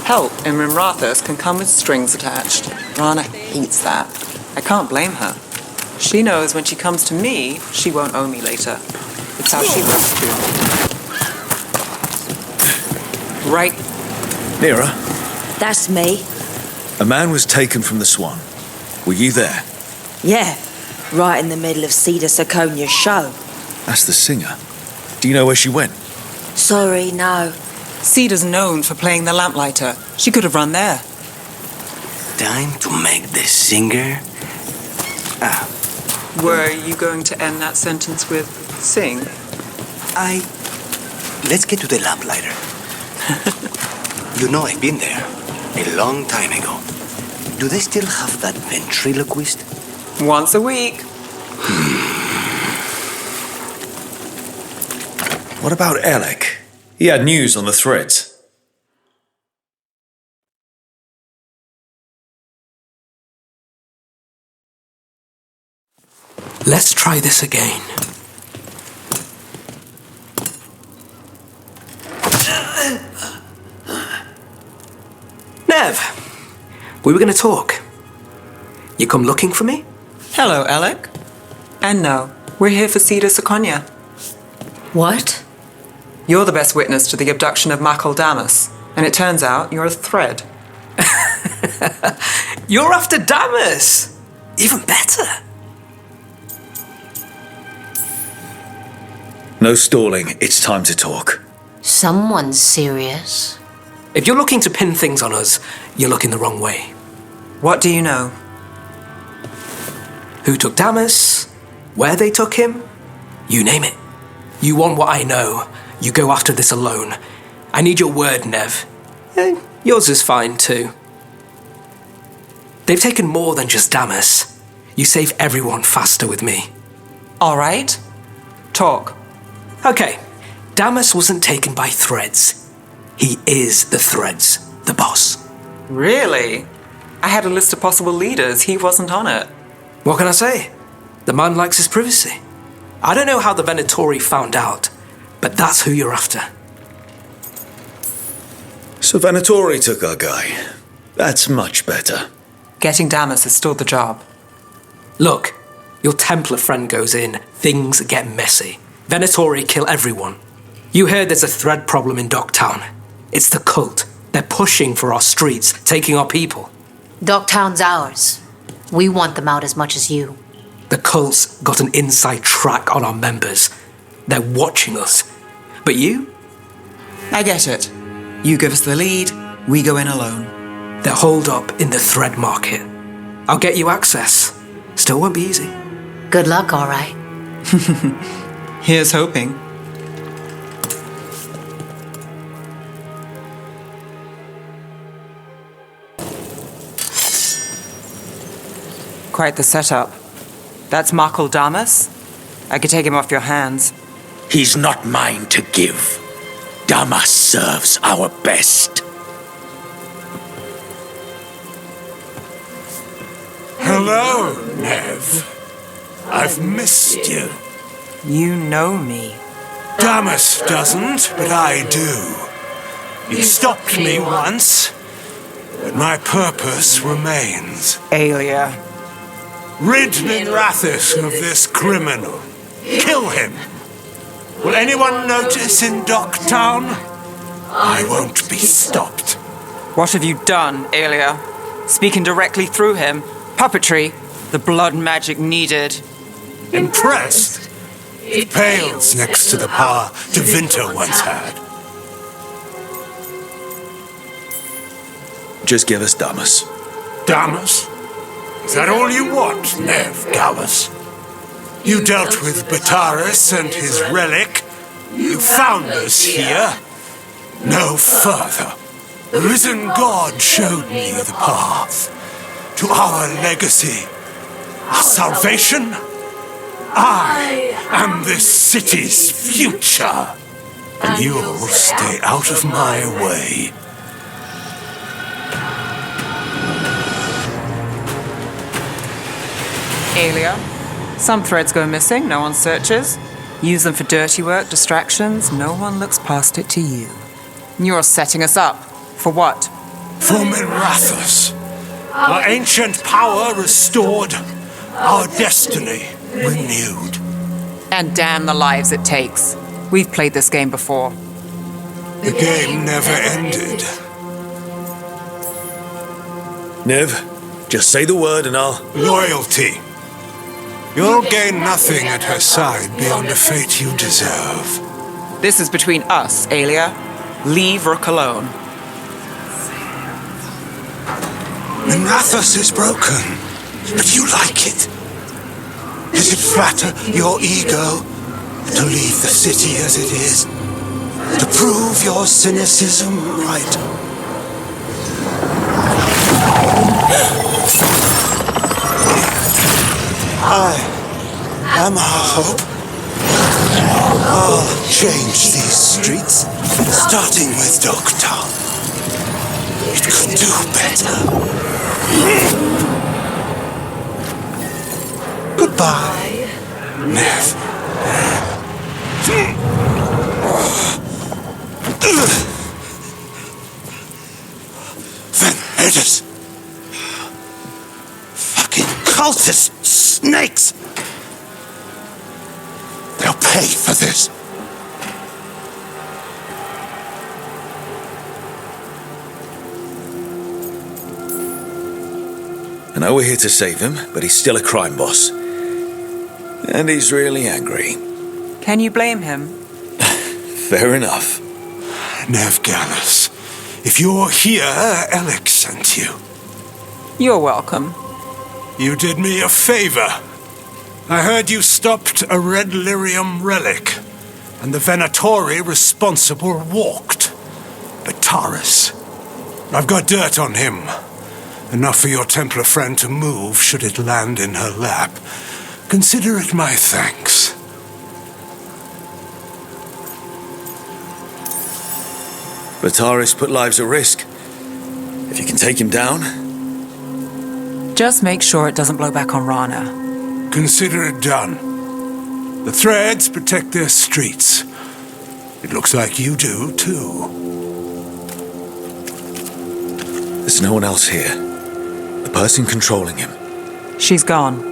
help in Minrathous can come with strings attached. Rana hates that. I can't blame her. She knows when she comes to me, she won't owe me later. It's how she works too. Right. Neera, That's me. a man was taken from the Swan. Were you there? Yeah, right in the middle of Cedar Siconia's show. That's the singer. Do you know where she went? Sorry, no. Cedar's known for playing the lamplighter. She could have run there. Time to make the singer. Were you going to end that sentence with sing? Let's get to the lamplighter. You know I've been there. A long time ago. Do they still have that ventriloquist? Once a week. What about Alec? He had news on the threads. Let's try this again. Neve, we were going to talk. You come looking for me? Hello, Alec. And no, we're here for Cedar Siconia. What? You're the best witness to the abduction of Makal Damas, and it turns out you're a thread. You're after Damas! Even better. No stalling, it's time to talk. Someone's serious. If you're looking to pin things on us, you're looking the wrong way. What do you know? Who took Damas? Where they took him? You name it. You want what I know. You go after this alone. I need your word, Neve. Yours is fine too. They've taken more than just Damas. You save everyone faster with me. All right. Talk. Okay. Damas wasn't taken by threads. He is the threads, the boss. Really? I had a list of possible leaders. He wasn't on it. What can I say? The man likes his privacy. I don't know how the Venatori found out, but that's who you're after. So Venatori took our guy. That's much better. Getting Damas is still the job. Look, your Templar friend goes in, things get messy. Venatori kill everyone. You heard there's a thread problem in Docktown. It's the cult. They're pushing for our streets, taking our people. Docktown's ours. We want them out as much as you. The cult's got an inside track on our members. They're watching us. But you? I get it. You give us the lead, we go in alone. They're holed up in the thread market. I'll get you access. Still won't be easy. Good luck, all right. Here's hoping. quite the setup. That's Markle Damas? I could take him off your hands. He's not mine to give. Damas serves our best. Hello, Neve. I've missed you. You know me. Damas doesn't, but I do. You stopped me once, but my purpose remains. Aelia. Rid Minrathous of this criminal. Kill him. Will anyone notice in Docktown? I won't be stopped. What have you done, Aelia? Speaking directly through him. Puppetry. The blood magic needed. Impressed? It pales next to the power Tevinter once had. Just give us Damas. Damas? Is that all you want, Neve Gallus? You dealt with Bataris and his relic. You found us here. No further. The risen God showed me the path to our legacy, our salvation. I am this city's future, and you'll stay out of my way. Aelia, some threads go missing, no one searches. Use them for dirty work, distractions, no one looks past it to you. You're setting us up. For what? For Minrathous. Our ancient power restored, our destiny renewed. And damn the lives it takes. We've played this game before. The game never ended. Neve, just say the word and I'll... Loyalty. You'll gain nothing at her side beyond a fate you deserve. This is between us, Aelia. Leave Rook alone. Minrathous is broken, but you like it. Does it flatter your ego to leave the city as it is? To prove your cynicism right? I am our hope. I'll change these streets, starting with Docktown. It could do better. Goodbye, Neve. Vendettas. Fucking cultist snakes. They'll pay for this. I know we're here to save him, but he's still a crime boss. And he's really angry. Can you blame him? Fair enough. Neve Gallus, if you're here, Alec sent you. You're welcome. You did me a favor. I heard you stopped a red lyrium relic, and the Venatori responsible walked. Bataris. I've got dirt on him. Enough for your Templar friend to move should it land in her lap. Consider it my thanks. Bataris put lives at risk. If you can take him down... Just make sure it doesn't blow back on Rana. Consider it done. The threads protect their streets. It looks like you do, too. There's no one else here. The person controlling him. She's gone.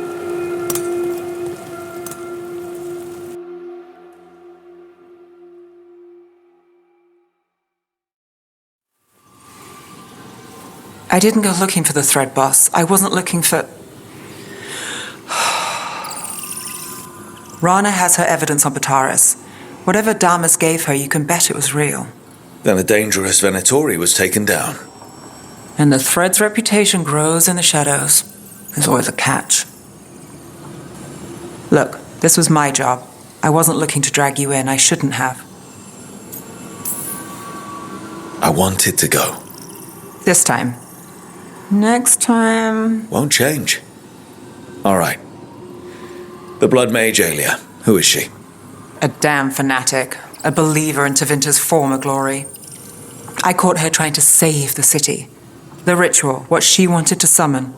I didn't go looking for the thread boss. I wasn't looking for... Rana has her evidence on Bataris. Whatever Damas gave her, you can bet it was real. Then a dangerous Venatori was taken down. And the thread's reputation grows in the shadows. There's always a catch. Look, this was my job. I wasn't looking to drag you in. I shouldn't have. I wanted to go. This time. Next time... Won't change. All right. The Blood Mage Aelia. Who is she? A damn fanatic. A believer in Tevinter's former glory. I caught her trying to save the city. The ritual, what she wanted to summon.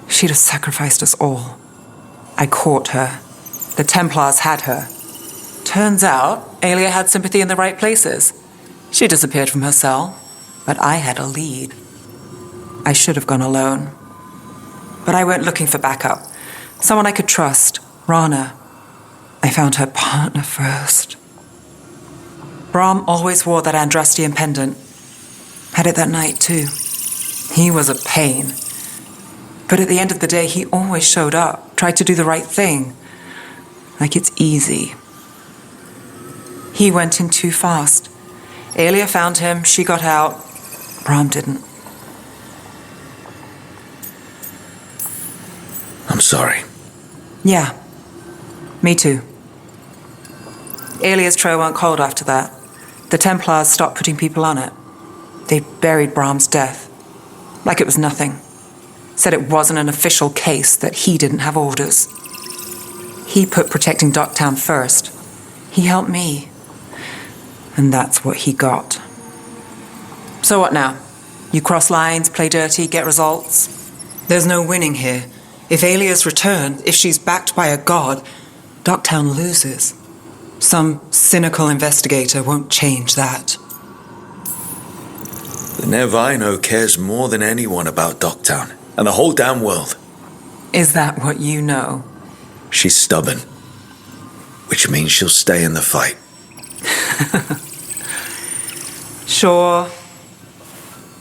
She'd have sacrificed us all. I caught her. The Templars had her. Turns out, Aelia had sympathy in the right places. She disappeared from her cell, but I had a lead. I should have gone alone. But I went looking for backup. Someone I could trust, Rana. I found her partner first. Brahm always wore that Andrastian pendant. Had it that night, too. He was a pain. But at the end of the day, he always showed up, tried to do the right thing. Like it's easy. He went in too fast. Aelia found him, she got out. Brahm didn't. I'm sorry. Yeah. Me too. Aelia's trail went cold after that. The Templars stopped putting people on it. They buried Brahm's death. Like it was nothing. Said it wasn't an official case, that he didn't have orders. He put protecting Docktown first. He helped me. And that's what he got. So what now? You cross lines, play dirty, get results? There's no winning here. If Aelia's returned, if she's backed by a god, Docktown loses. Some cynical investigator won't change that. The Neve I know cares more than anyone about Docktown, and the whole damn world. Is that what you know? She's stubborn, which means she'll stay in the fight. Sure.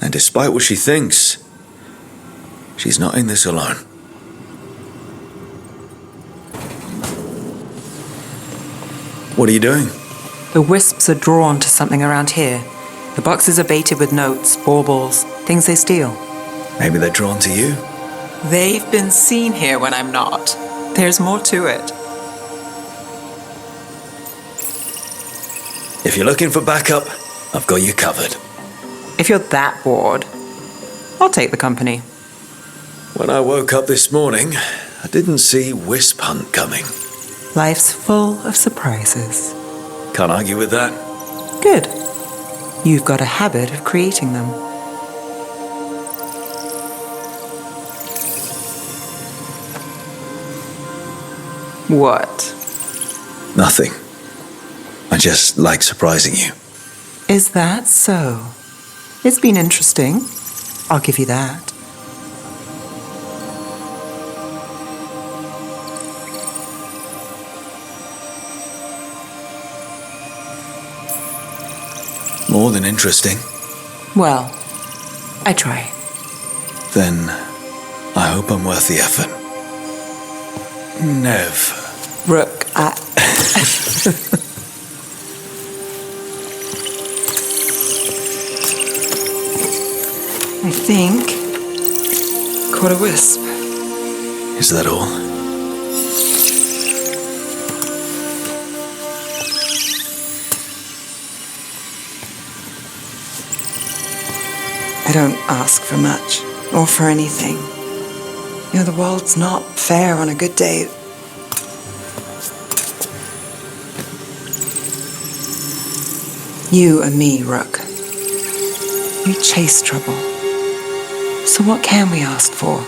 And despite what she thinks, she's not in this alone. What are you doing? The wisps are drawn to something around here. The boxes are baited with notes, baubles, things they steal. Maybe they're drawn to you? They've been seen here when I'm not. There's more to it. If you're looking for backup, I've got you covered. If you're that bored, I'll take the company. When I woke up this morning, I didn't see Wisp Hunt coming. Life's full of surprises. Can't argue with that. Good. You've got a habit of creating them. What? Nothing. I just like surprising you. Is that so? It's been interesting. I'll give you that. More than interesting. Well, I try. Then I hope I'm worth the effort. Neve. Rook, I think caught a wisp. Is that all? I don't ask for much, or for anything. You know, the world's not fair on a good day. You and me, Rook. We chase trouble. So what can we ask for?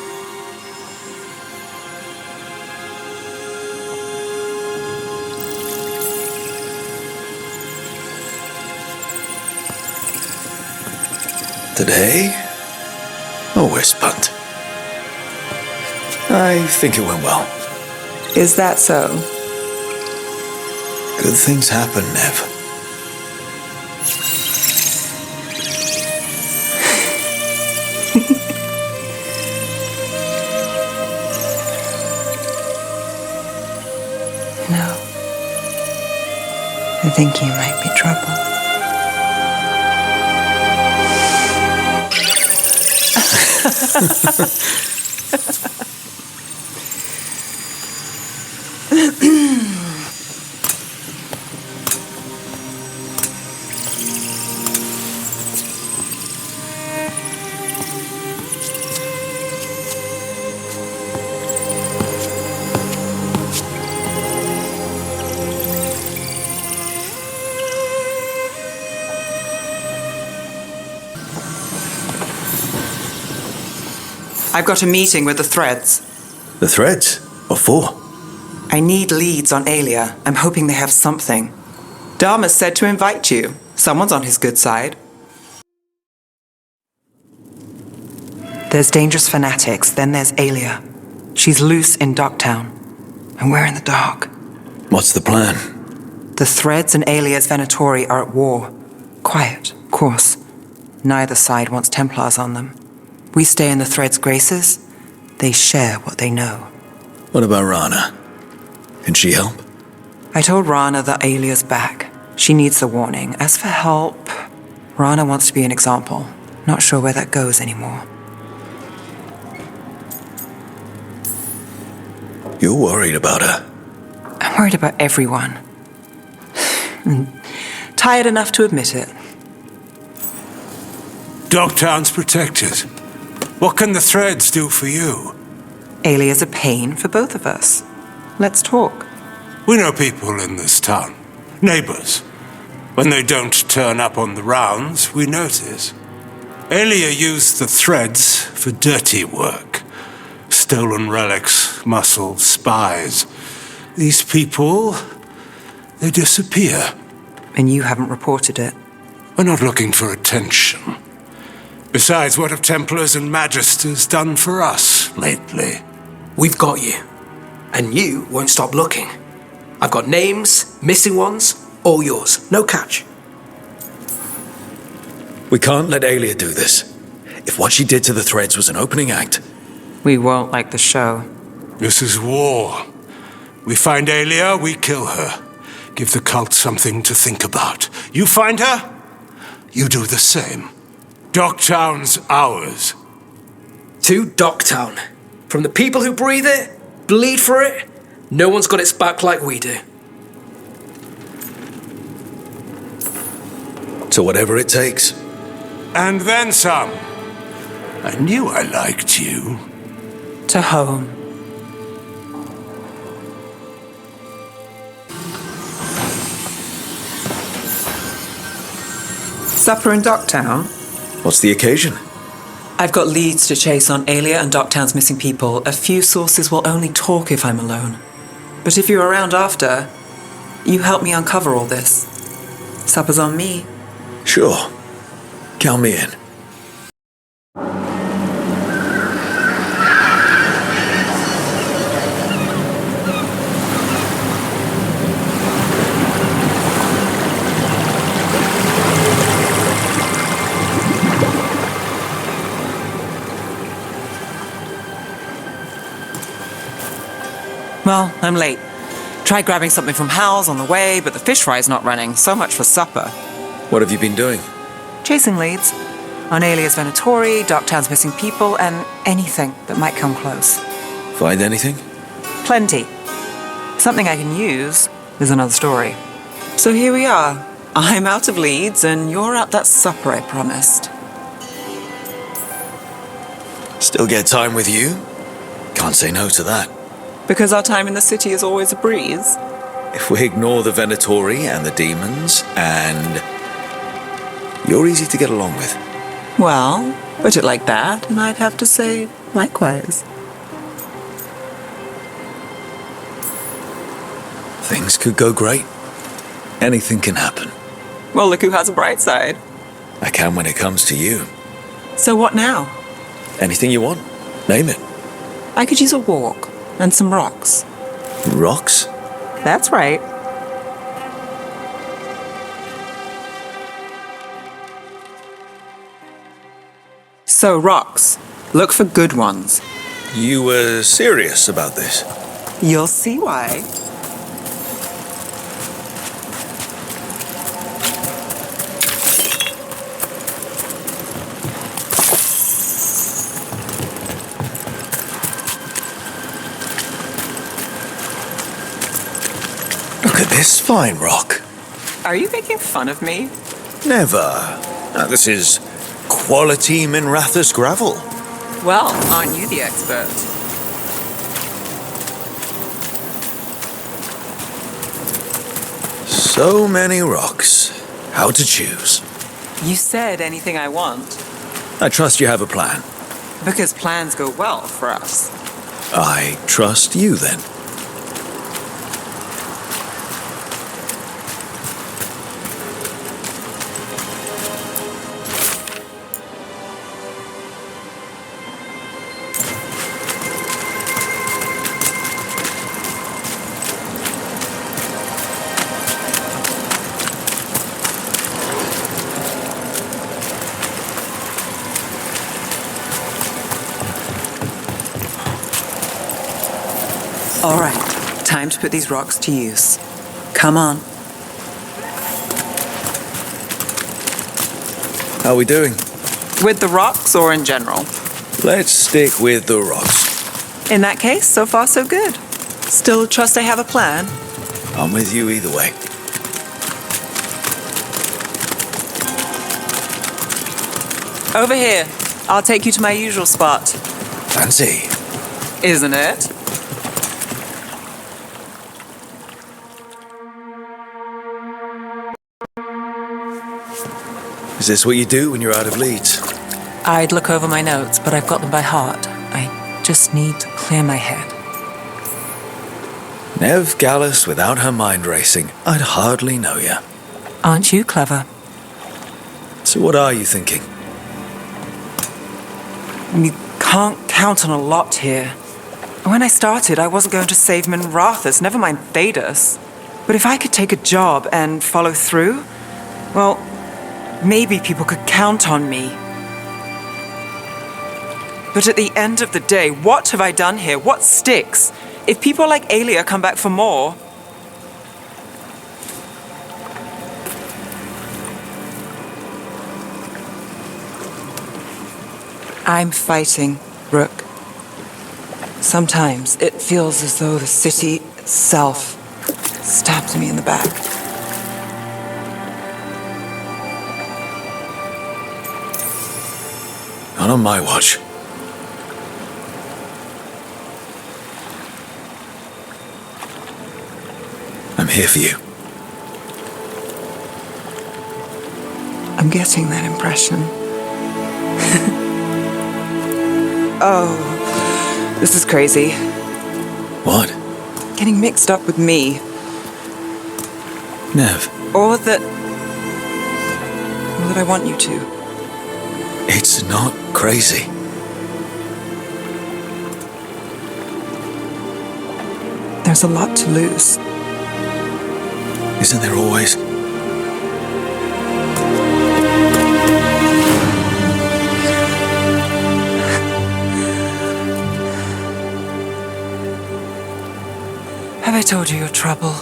Today, a wisp hunt. I think it went well. Is that so? Good things happen, Neve. No. I think you might be trouble. I've got a meeting with the Threads. The Threads? What for? I need leads on Aelia. I'm hoping they have something. Dharma's said to invite you. Someone's on his good side. There's dangerous fanatics, then there's Aelia. She's loose in Docktown, and we're in the dark. What's the plan? The Threads and Aelia's Venatori are at war. Quiet, of course. Neither side wants Templars on them. We stay in the Threads' graces. They share what they know. What about Rana? Can she help? I told Rana that Aelia's back. She needs the warning. As for help, Rana wants to be an example. Not sure where that goes anymore. You're worried about her. I'm worried about everyone. Tired enough to admit it. Docktown's protected. What can the Threads do for you? Aelia's a pain for both of us. Let's talk. We know people in this town. Neighbors. When they don't turn up on the rounds, we notice. Aelia used the Threads for dirty work. Stolen relics, muscle, spies. These people, they disappear. And you haven't reported it. We're not looking for attention. Besides, what have Templars and Magisters done for us lately? We've got you. And you won't stop looking. I've got names, missing ones, all yours. No catch. We can't let Aelia do this. If what she did to the Threads was an opening act... We won't like the show. This is war. We find Aelia, we kill her. Give the cult something to think about. You find her, you do the same. Docktown's ours. To Docktown. From the people who breathe it, bleed for it, no one's got its back like we do. So whatever it takes. And then some. I knew I liked you. To home. Supper in Docktown? What's the occasion? I've got leads to chase on Aelia and Docktown's missing people. A few sources will only talk if I'm alone. But if you're around after, you help me uncover all this. Supper's on me. Sure. Count me in. Well, I'm late. Tried grabbing something from Hal's on the way, but the fish fry's not running. So much for supper. What have you been doing? Chasing leads. On Aelia's Venatori, Docktown's missing people, and anything that might come close. Find anything? Plenty. Something I can use is another story. So here we are. I'm out of leads, and you're at that supper I promised. Still get time with you? Can't say no to that. Because our time in the city is always a breeze. If we ignore the Venatori and the demons, and... you're easy to get along with. Well, put it like that, and I'd have to say likewise. Things could go great. Anything can happen. Well, look who has a bright side. I can when it comes to you. So what now? Anything you want, name it. I could use a walk and some rocks. Rocks? That's right. So, rocks. Look for good ones. You were serious about this? You'll see why. Look at this fine rock. Are you making fun of me? Never. Now, this is quality Minrathous gravel. Well, aren't you the expert? So many rocks. How to choose? You said anything I want. I trust you have a plan. Because plans go well for us. I trust you then. All right, time to put these rocks to use. Come on. How are we doing? With the rocks or in general? Let's stick with the rocks. In that case, so far so good. Still trust I have a plan? I'm with you either way. Over here. I'll take you to my usual spot. Fancy. Isn't it? Is this what you do when you're out of leads? I'd look over my notes, but I've got them by heart. I just need to clear my head. Neve Gallus without her mind racing. I'd hardly know you. Aren't you clever? So what are you thinking? You can't count on a lot here. When I started, I wasn't going to save Minrathous, never mind Thedas. But if I could take a job and follow through, well, maybe people could count on me. But at the end of the day, what have I done here? What sticks? If people like Aelia come back for more... I'm fighting, Rook. Sometimes it feels as though the city itself stabs me in the back. Not on my watch. I'm here for you. I'm getting that impression. Oh, this is crazy. What? Getting mixed up with me. Neve. Or that I want you to. It's not crazy. There's a lot to lose. Isn't there always? Have I told you your trouble?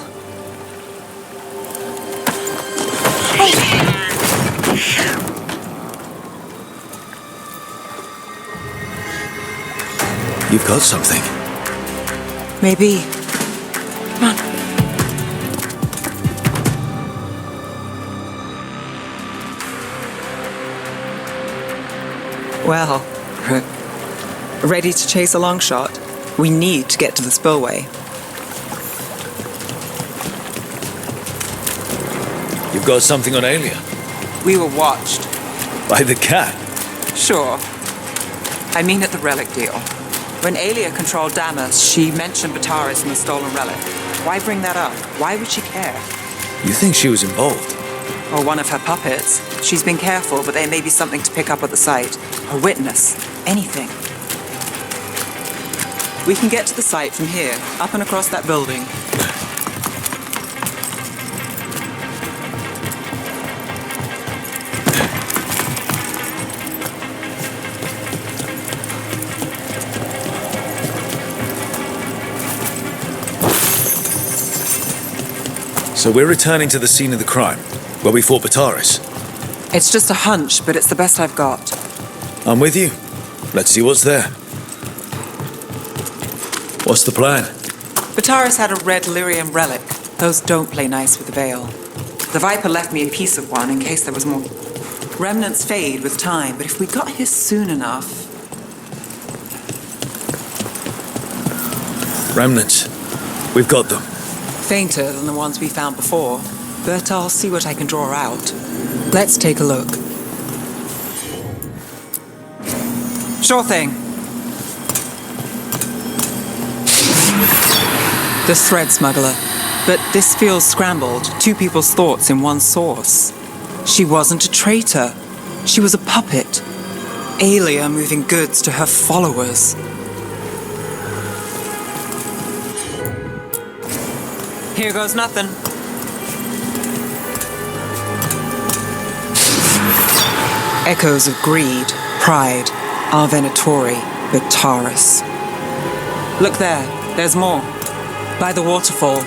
You've got something. Maybe. Come on. Well, ready to chase a long shot? We need to get to the spillway. You've got something on Aelia? We were watched. By the cat? Sure. I mean at the relic deal. When Aelia controlled Damas, she mentioned Bataris and the stolen relic. Why bring that up? Why would she care? You think she was involved? Or one of her puppets. She's been careful, but there may be something to pick up at the site. A witness. Anything. We can get to the site from here, up and across that building. So we're returning to the scene of the crime, where we fought Bataris. It's just a hunch, but it's the best I've got. I'm with you. Let's see what's there. What's the plan? Bataris had a red lyrium relic. Those don't play nice with the Veil. The Viper left me a piece of one in case there was more. Remnants fade with time, but if we got here soon enough... Remnants. We've got them. Fainter than the ones we found before, but I'll see what I can draw out. Let's take a look. Sure thing. The thread smuggler. But this feels scrambled. Two people's thoughts in one source. She wasn't a traitor. She was a puppet. Aelia moving goods to her followers. Here goes nothing. Echoes of greed, pride, our Venatori, Vitaris. Look there, there's more. By the waterfall.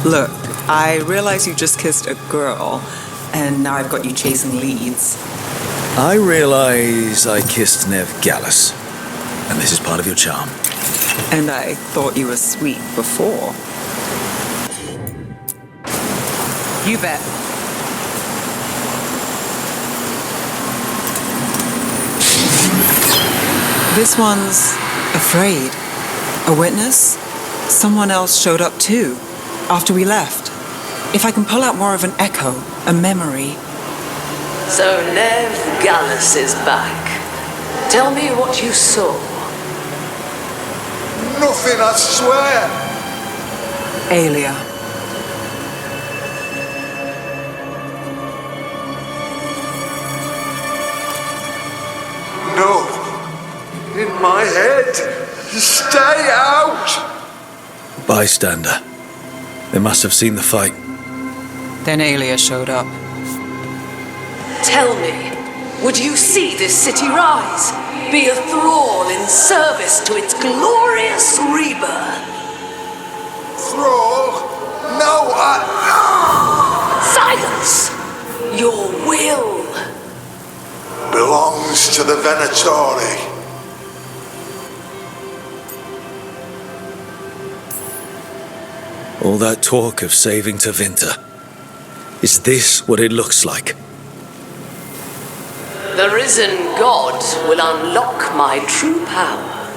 Look, I realize you just kissed a girl, and now I've got you chasing leads. I realize I kissed Neve Gallus, and this is part of your charm. And I thought you were sweet before. You bet. This one's afraid. A witness? Someone else showed up too, after we left. If I can pull out more of an echo, a memory. So Neve Gallus is back. Tell me what you saw. Nothing, I swear. Aelia. No. In my head. Stay out. Bystander. They must have seen the fight. Then Aelia showed up. Tell me, would you see this city rise? Be a thrall in service to its glorious rebirth? Thrall? No, Silence! Your will belongs to the Venatori. All that talk of saving Tevinter. Is this what it looks like? The risen god will unlock my true power.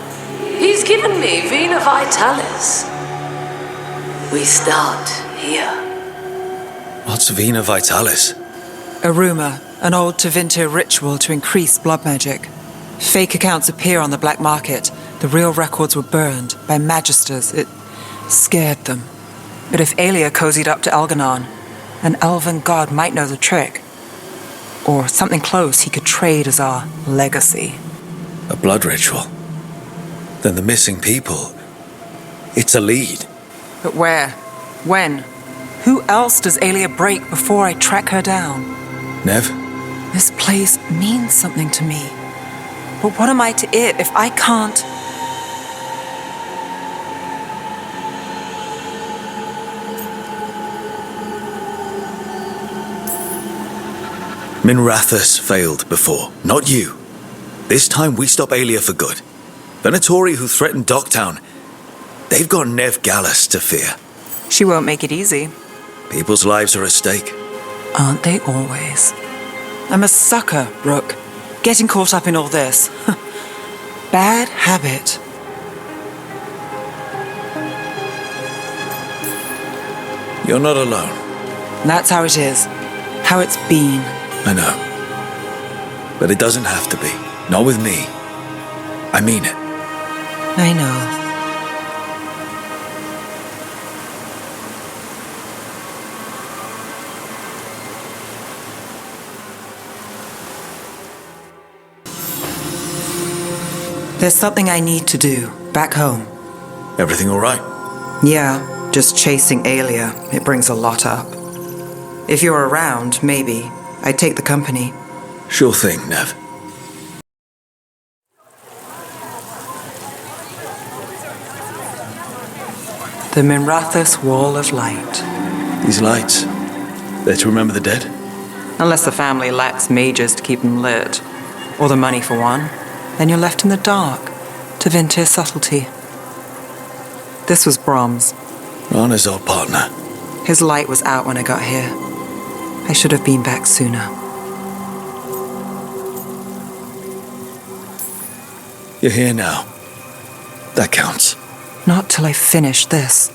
He's given me Vena Vitalis. We start here. What's Vena Vitalis? A rumor, an old Tevinter ritual to increase blood magic. Fake accounts appear on the black market. The real records were burned by magisters. It scared them. But if Aelia cozied up to Ghilan'nain, an elven god might know the trick. Or something close he could trade as our legacy. A blood ritual? Then the missing people... It's a lead. But where? When? Who else does Aelia break before I track her down? Neve? This place means something to me. But what am I to it if I can't... Minrathous failed before, not you. This time we stop Aelia for good. Venatori who threatened Docktown, they've got Neve Gallus to fear. She won't make it easy. People's lives are at stake. Aren't they always? I'm a sucker, Rook. Getting caught up in all this. Bad habit. You're not alone. That's how it is. How it's been. I know. But it doesn't have to be. Not with me. I mean it. I know. There's something I need to do, back home. Everything all right? Yeah, just chasing Aelia. It brings a lot up. If you're around, maybe. I'd take the company. Sure thing, Neve. The Minrathous Wall of Light. These lights, they're to remember the dead? Unless the family lacks mages to keep them lit. Or the money for one. Then you're left in the dark. Tevinter subtlety. This was Brahms. Rana's old partner. His light was out when I got here. I should have been back sooner. You're here now. That counts. Not till I finish this.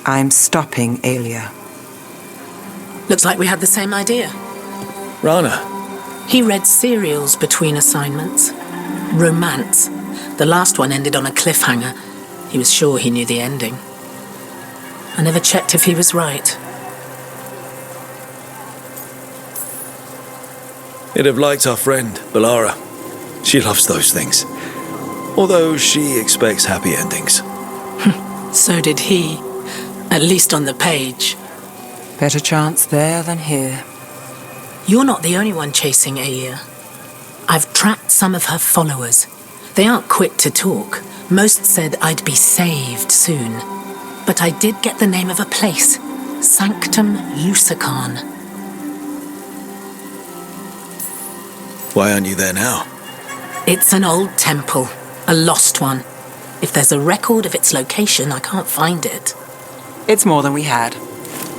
I'm stopping Aelia. Looks like we had the same idea. Rana. He read serials between assignments. Romance. The last one ended on a cliffhanger. He was sure he knew the ending. I never checked if he was right. You'd have liked our friend, Balara. She loves those things. Although she expects happy endings. So did he. At least on the page. Better chance there than here. You're not the only one chasing Aelia. I've tracked some of her followers. They aren't quick to talk. Most said I'd be saved soon. But I did get the name of a place. Sanctum Lucican. Why aren't you there now? It's an old temple. A lost one. If there's a record of its location, I can't find it. It's more than we had.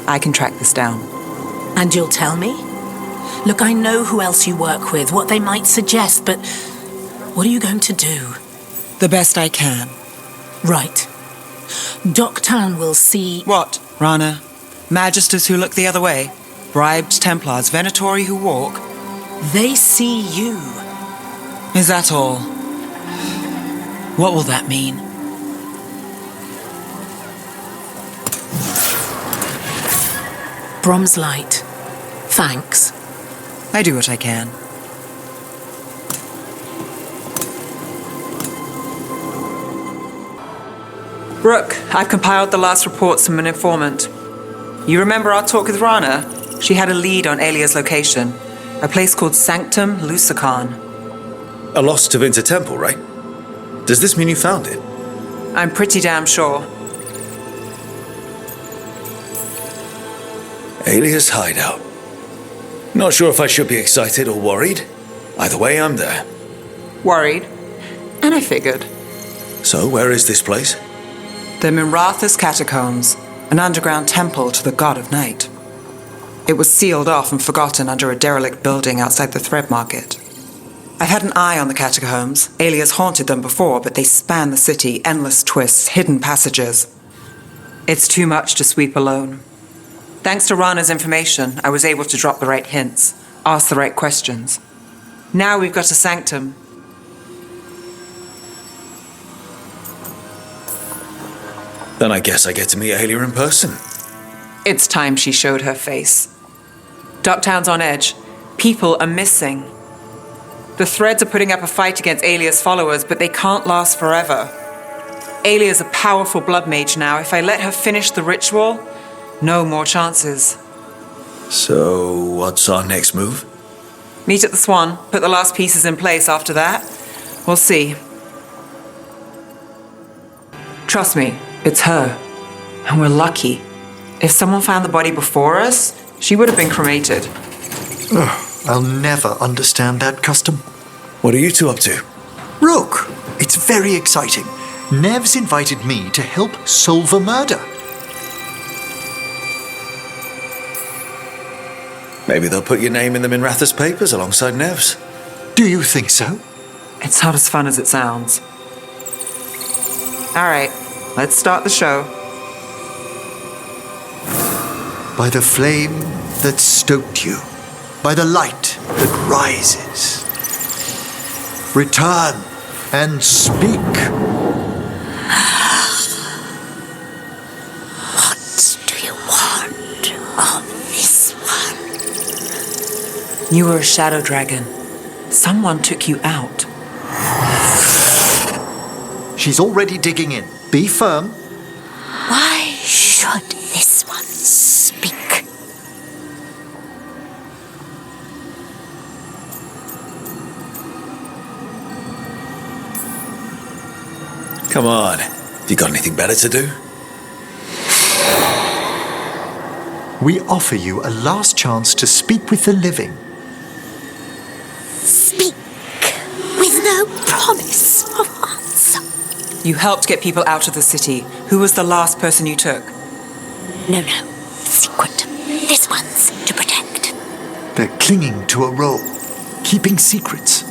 I can track this down. And you'll tell me? Look, I know who else you work with, what they might suggest, but what are you going to do? The best I can. Right. Doctown will see... What, Rana? Magisters who look the other way? Bribed Templars, Venatori who walk? They see you. Is that all? What will that mean? Brom's light. Thanks. I do what I can. Rook, I've compiled the last reports from an informant. You remember our talk with Rana? She had a lead on Aelia's location. A place called Sanctum Lucican. A lost Tevinter temple, right? Does this mean you found it? I'm pretty damn sure. Aelia's hideout. Not sure if I should be excited or worried. Either way, I'm there. Worried. And I figured. So, where is this place? The Minrathous catacombs, an underground temple to the god of night. It was sealed off and forgotten under a derelict building outside the thread market. I've had an eye on the catacombs. Aelia's haunted them before, but they span the city, endless twists, hidden passages. It's too much to sweep alone. Thanks to Rana's information, I was able to drop the right hints, ask the right questions. Now we've got a sanctum. Then I guess I get to meet Aelia in person. It's time she showed her face. Doctown's on edge. People are missing. The Threads are putting up a fight against Aelia's followers, but they can't last forever. Aelia's a powerful blood mage now. If I let her finish the ritual, no more chances. So, what's our next move? Meet at the Swan, put the last pieces in place after that. We'll see. Trust me, it's her. And we're lucky. If someone found the body before us, she would have been cremated. I'll never understand that custom. What are you two up to? Rook, it's very exciting. Neve's invited me to help solve a murder. Maybe they'll put your name in the Minrathous papers alongside Neve's. Do you think so? It's not as fun as it sounds. All right, let's start the show. By the flame that stoked you, by the light that rises. Return and speak. What do you want of this one? You were a shadow dragon. Someone took you out. She's already digging in. Be firm. Why should this one speak? Come on. Have you got anything better to do? We offer you a last chance to speak with the living. Speak with no promise of answer. You helped get people out of the city. Who was the last person you took? No. Secret. This one's to protect. They're clinging to a role, keeping secrets.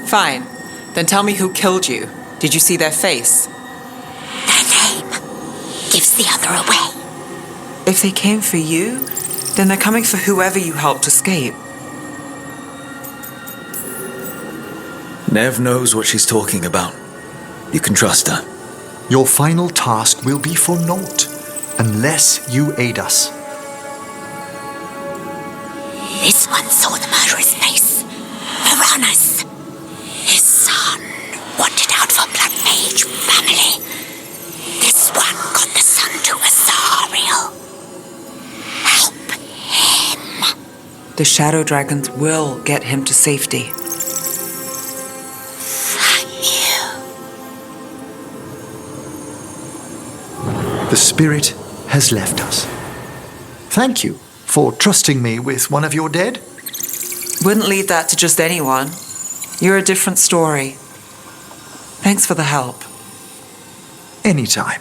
Fine. Then tell me who killed you. Did you see their face? That's the other away. If they came for you, then they're coming for whoever you helped escape. Neve knows what she's talking about. You can trust her. Your final task will be for naught, unless you aid us. This one saw the murderer's face. Uranus. His son wanted out for blood mage family. This one got the son to Azariel. Help him. The shadow dragons will get him to safety. The spirit has left us. Thank you for trusting me with one of your dead. Wouldn't leave that to just anyone. You're a different story. Thanks for the help. Anytime.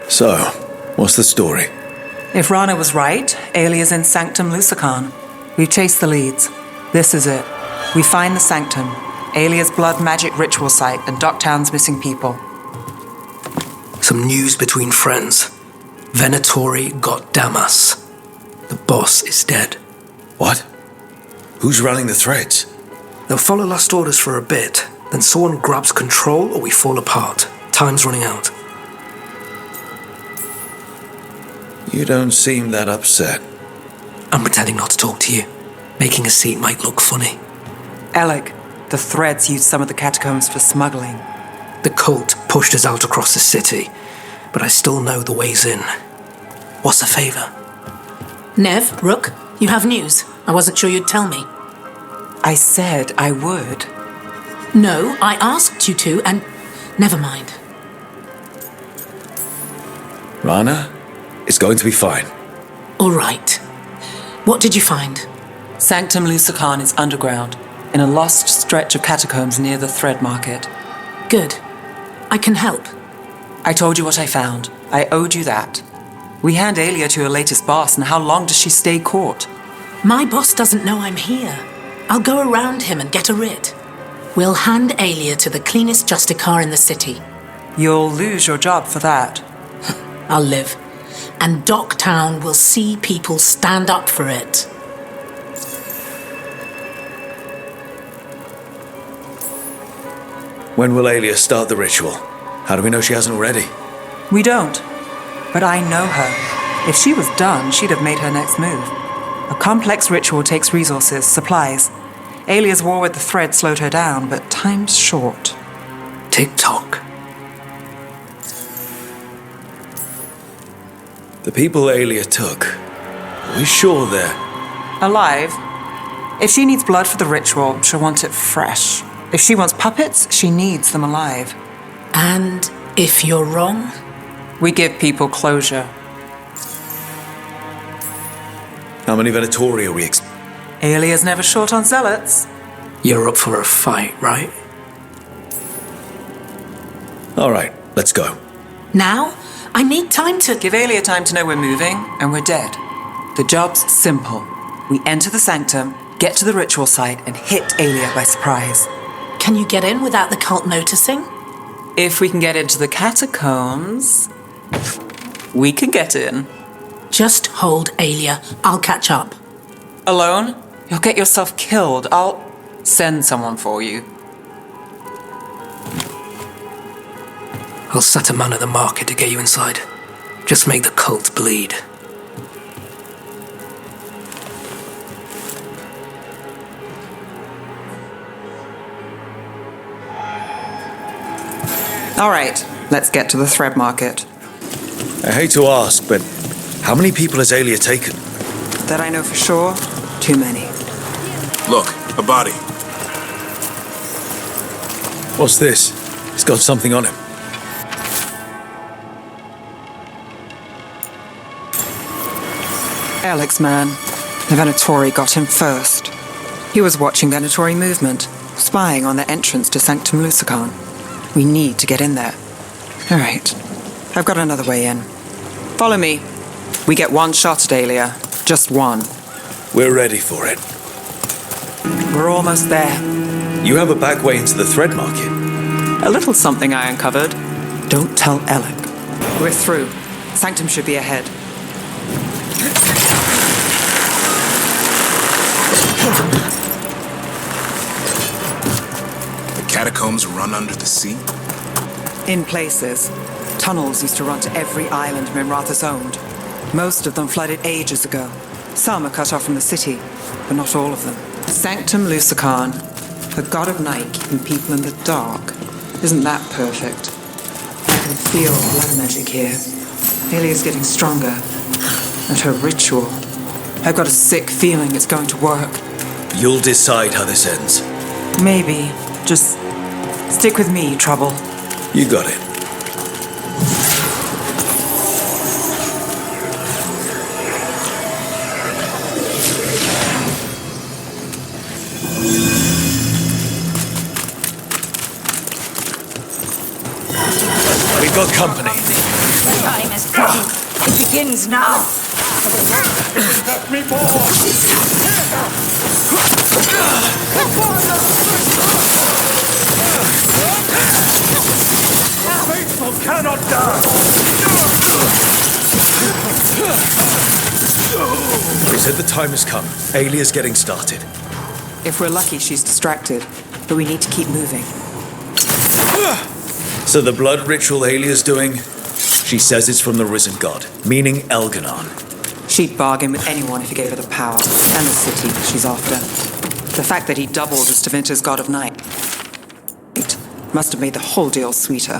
So, what's the story? If Rana was right, Aelia's in Sanctum Lusicon. We've chased the leads. This is it. We find the Sanctum, Aelia's blood magic ritual site, and Docktown's missing people. Some news between friends. Venatori got Damas. The boss is dead. What? Who's running the threads? They'll follow last orders for a bit, then someone grabs control or we fall apart. Time's running out. You don't seem that upset. I'm pretending not to talk to you. Making a scene might look funny. Alec, the threads used some of the catacombs for smuggling. The cult pushed us out across the city, but I still know the ways in. What's a favor? Neve, Rook, you have news. I wasn't sure you'd tell me. I said I would. No, I asked you to, and never mind. Rana is going to be fine. All right. What did you find? Sanctum Lusicon is underground, in a lost stretch of catacombs near the Thread Market. Good. I can help. I told you what I found. I owed you that. We hand Aelia to her latest boss, and how long does she stay caught? My boss doesn't know I'm here. I'll go around him and get a writ. We'll hand Aelia to the cleanest Justicar in the city. You'll lose your job for that. I'll live. And Docktown will see people stand up for it. When will Aelia start the ritual? How do we know she hasn't already? We don't. But I know her. If she was done, she'd have made her next move. A complex ritual takes resources, supplies. Aelia's war with the Thread slowed her down, but time's short. Tick-tock. The people Aelia took, are we sure they're alive? If she needs blood for the ritual, she'll want it fresh. If she wants puppets, she needs them alive. And if you're wrong? We give people closure. How many Venatori are we Aelia's never short on zealots. You're up for a fight, right? All right, let's go. Now? I need time to... Give Aelia time to know we're moving, and we're dead. The job's simple. We enter the Sanctum, get to the ritual site, and hit Aelia by surprise. Can you get in without the cult noticing? If we can get into the catacombs, we can get in. Just hold Aelia. I'll catch up. Alone? You'll get yourself killed. I'll send someone for you. I'll set a man at the market to get you inside. Just make the cult bleed. All right, let's get to the Thread Market. I hate to ask, but how many people has Aelia taken? That I know for sure, too many. Look, a body. What's this? He's got something on him. Alex, man. The Venatori got him first. He was watching Venatori movement, spying on the entrance to Sanctum Lusicon. We need to get in there. All right. I've got another way in. Follow me. We get one shot at Aelia. Just one. We're ready for it. We're almost there. You have a back way into the thread market. A little something I uncovered. Don't tell Alec. We're through. Sanctum should be ahead. The catacombs run under the sea? In places. Tunnels used to run to every island Minrathous owned. Most of them flooded ages ago. Some are cut off from the city, but not all of them. Sanctum Lucican, the god of night keeping people in the dark. Isn't that perfect? I can feel blood magic here. Aelia's getting stronger. And her ritual. I've got a sick feeling it's going to work. You'll decide how this ends. Maybe. Just stick with me, Trouble. You got it. We've got company. The time has come. It begins now. Faithful cannot die. We said the time has come. Aelia's getting started. If we're lucky, she's distracted. But we need to keep moving. So the blood ritual Aelia's doing, she says it's from the risen god, meaning Ghilan'nain. She'd bargain with anyone if he gave her the power, and the city she's after. The fact that he doubled as Tevinter's god of night must have made the whole deal sweeter.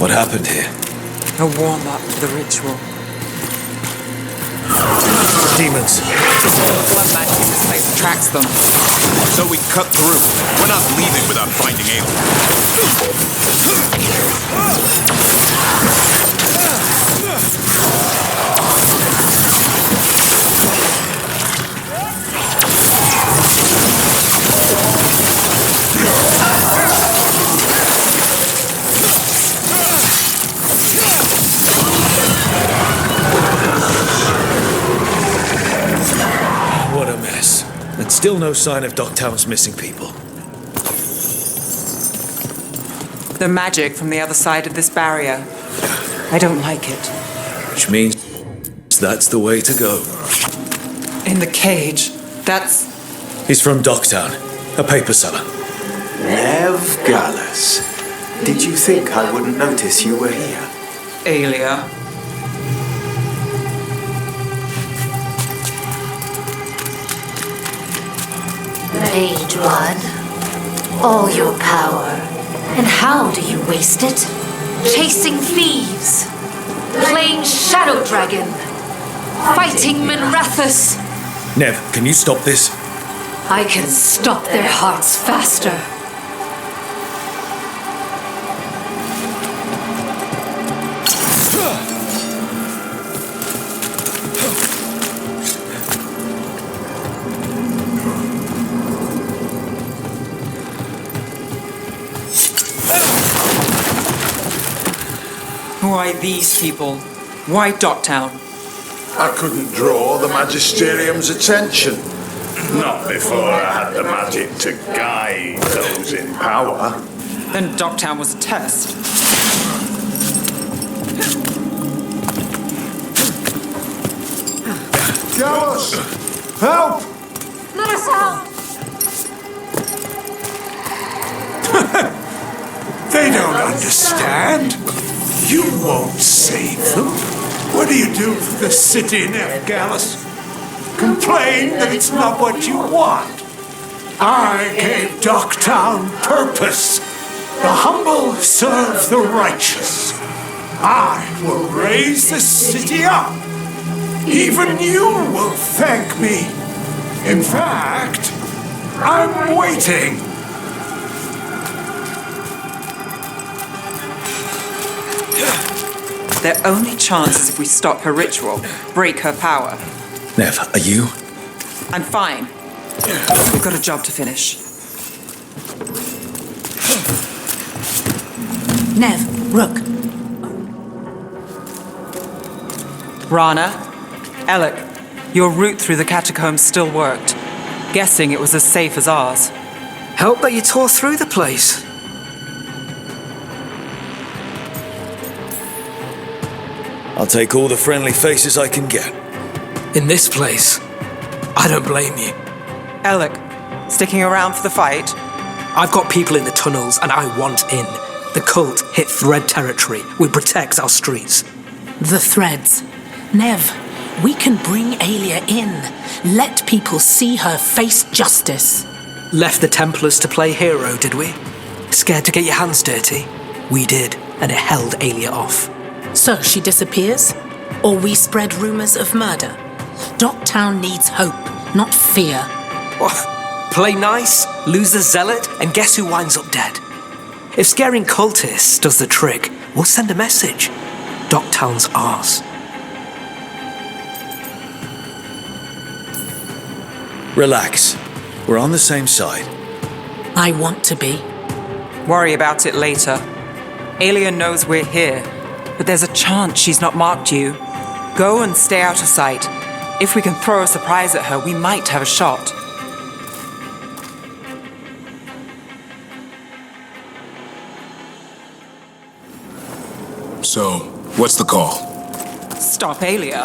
What happened here? A warm-up for the ritual. Demons. Blood magic in this place attracts them. So we cut through. We're not leaving without finding Aelia. What a mess. And still no sign of Docktown's missing people. The magic from the other side of this barrier. I don't like it. Which means that's the way to go. In the cage, that's... He's from Docktown, a paper seller. Neve Gallus. Did you think I wouldn't notice you were here? Aelia. Mage blood. All your power. And how do you waste it? Chasing thieves. Playing Shadow Dragon. Fighting Minrathous. Neve, can you stop this? I can stop their hearts faster. Why these people? Why Docktown? I couldn't draw the Magisterium's attention. Not before I had the magic to guide those in power. Then Docktown was a test. Gallus! Help! Let us out! They don't understand. You won't save them. What do you do for the city, Neve Gallus? Complain that it's not what you want. I gave Docktown purpose. The humble serve the righteous. I will raise the city up. Even you will thank me. In fact, I'm waiting. Their only chance is if we stop her ritual, break her power. Neve, are you? I'm fine. We've got a job to finish. Neve, Rook. Rana, Alec, Your route through the catacombs still worked. Guessing it was as safe as ours. Help that you tore through the place. I'll take all the friendly faces I can get. In this place, I don't blame you. Alec, sticking around for the fight? I've got people in the tunnels and I want in. The cult hit Thread territory. We protect our streets. The threads. Neve, we can bring Aelia in. Let people see her face justice. Left the Templars to play hero, did we? Scared to get your hands dirty? We did, and it held Aelia off. So she disappears? Or we spread rumors of murder? Docktown needs hope, not fear. Oh, play nice, lose the zealot, and guess who winds up dead? If scaring cultists does the trick, we'll send a message. Docktown's ours. Relax. We're on the same side. I want to be. Worry about it later. Aelia knows we're here, but there's a chance she's not marked you. Go and stay out of sight. If we can throw a surprise at her, we might have a shot. So, what's the call? Stop Aelia.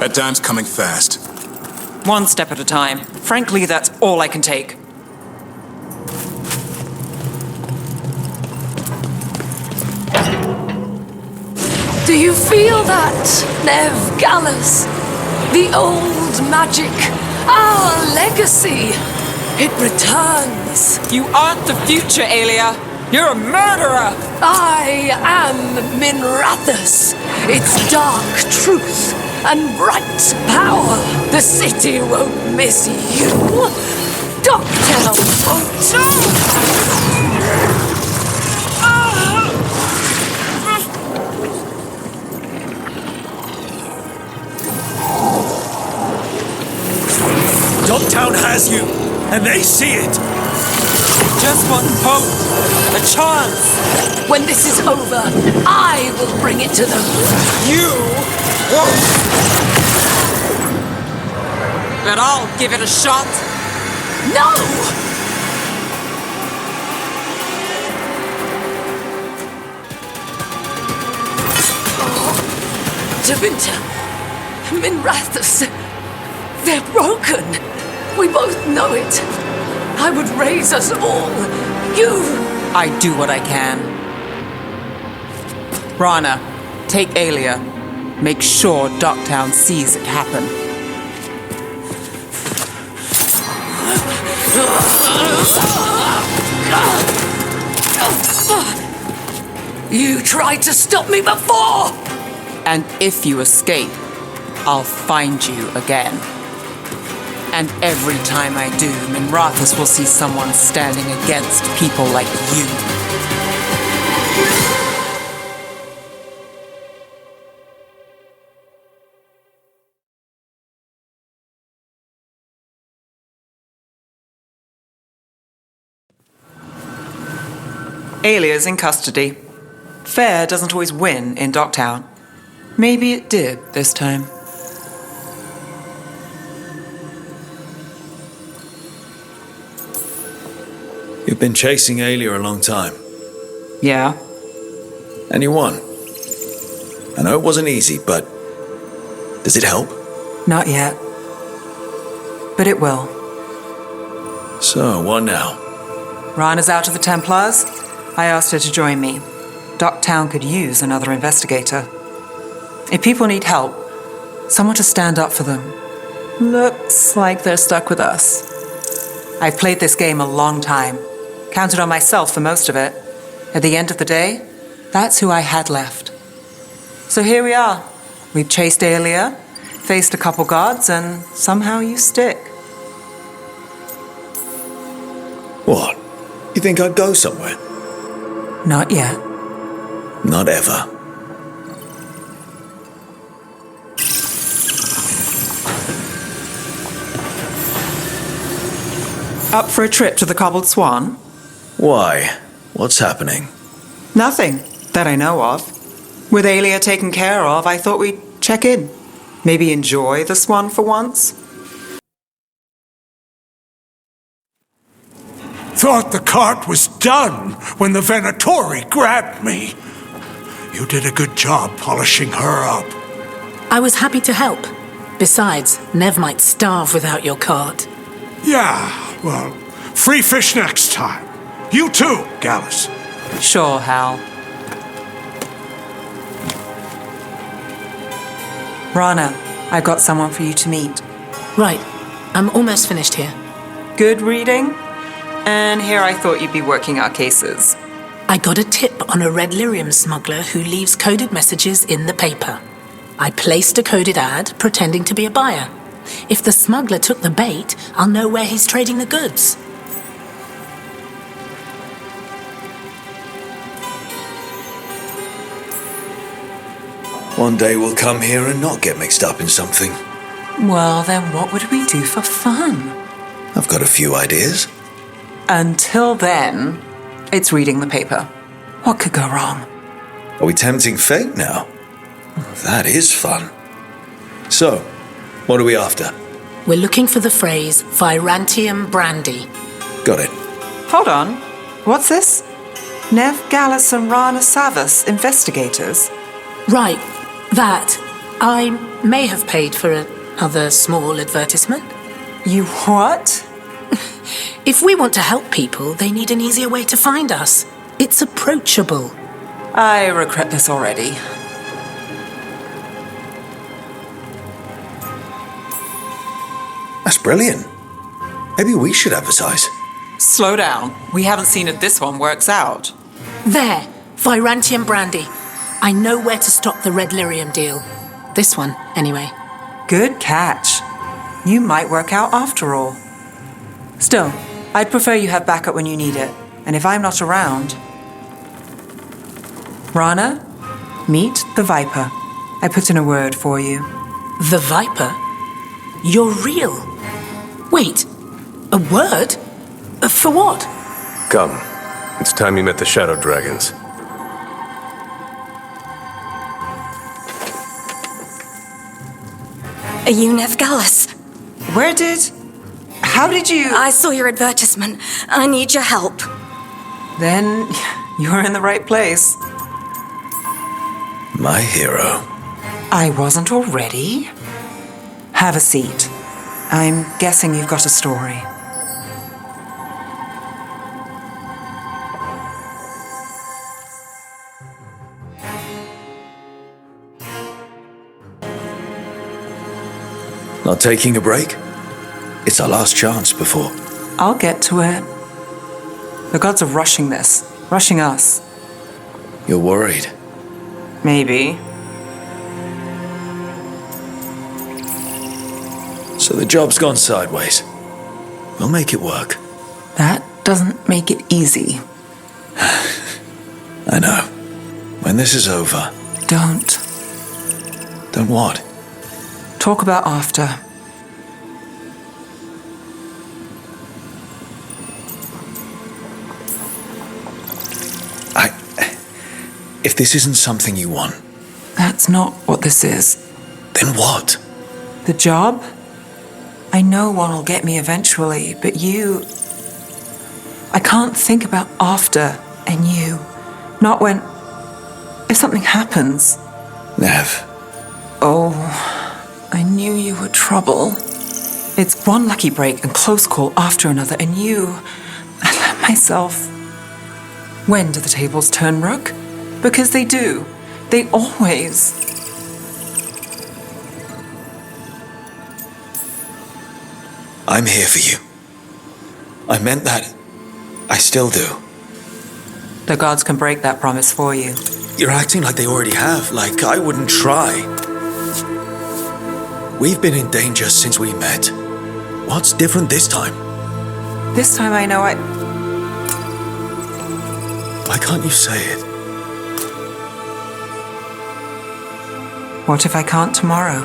That time's coming fast. One step at a time. Frankly, that's all I can take. Do you feel that, Neve Gallus? The old magic, our legacy. It returns. You aren't the future, Aelia. You're a murderer. I am Minrathous. It's dark truth and bright power. The city won't miss you. Docktown won't. Docktown has you, and they see it. Just one hope, a chance. When this is over, I will bring it to them. You won't. But I'll give it a shot. No! Devinter, Minrathous, they're broken. We both know it. I would raise us all. You... I do what I can. Rana, take Aelia. Make sure Docktown sees it happen. You tried to stop me before! And if you escape, I'll find you again. And every time I do, Minrathous will see someone standing against people like you. Aelia's in custody. Fair doesn't always win in Docktown. Maybe it did this time. You've been chasing Aelia a long time. Yeah. And you won. I know it wasn't easy, but does it help? Not yet. But it will. So, what now? Rana's out of the Templars. I asked her to join me. Docktown could use another investigator. If people need help, someone to stand up for them. Looks like they're stuck with us. I've played this game a long time. Counted on myself for most of it. At the end of the day, that's who I had left. So here we are. We've chased Aelia, faced a couple guards, and somehow you stick. What? You think I'd go somewhere? Not yet. Not ever. Up for a trip to the Cobbled Swan? Why? What's happening? Nothing that I know of. With Aelia taken care of, I thought we'd check in. Maybe enjoy the swan for once? Thought the cart was done when the Venatori grabbed me. You did a good job polishing her up. I was happy to help. Besides, Neve might starve without your cart. Yeah, well, free fish next time. You too, Gallus. Sure, Hal. Rana, I've got someone for you to meet. Right. I'm almost finished here. Good reading? And here I thought you'd be working our cases. I got a tip on a red lyrium smuggler who leaves coded messages in the paper. I placed a coded ad pretending to be a buyer. If the smuggler took the bait, I'll know where he's trading the goods. One day we'll come here and not get mixed up in something. Well, then what would we do for fun? I've got a few ideas. Until then, it's reading the paper. What could go wrong? Are we tempting fate now? That is fun. So, what are we after? We're looking for the phrase Virantium brandy. Got it. Hold on. What's this? Neve Gallus and Rana Savas, investigators. Right. That. I may have paid for another small advertisement. You what? If we want to help people, they need an easier way to find us. It's approachable. I regret this already. That's brilliant. Maybe we should advertise. Slow down. We haven't seen if this one works out. There. Virantium brandy. I know where to stop the red lyrium deal. This one, anyway. Good catch. You might work out after all. Still, I'd prefer you have backup when you need it. And if I'm not around... Rana, meet the Viper. I put in a word for you. The Viper? You're real? Wait, a word? For what? Come. It's time you met the Shadow Dragons. Are you Neve Gallus? How did you... I saw your advertisement. I need your help. Then you're in the right place. My hero. I wasn't already. Have a seat. I'm guessing you've got a story. Not taking a break? It's our last chance before... I'll get to it. The gods are rushing this. Rushing us. You're worried? Maybe. So the job's gone sideways. We'll make it work. That doesn't make it easy. I know. When this is over... Don't. Don't what? Talk about after. If this isn't something you want... That's not what this is. Then what? The job? I know one will get me eventually, but you... I can't think about after and you. Not when... If something happens. Neve. Oh, I knew you were trouble. It's one lucky break and close call after another, and you... I let myself... When do the tables turn, Rook? Because they do. They always... I'm here for you. I meant that. I still do. The gods can break that promise for you. You're acting like they already have, like I wouldn't try. We've been in danger since we met. What's different this time? This time I know Why can't you say it? What if I can't tomorrow?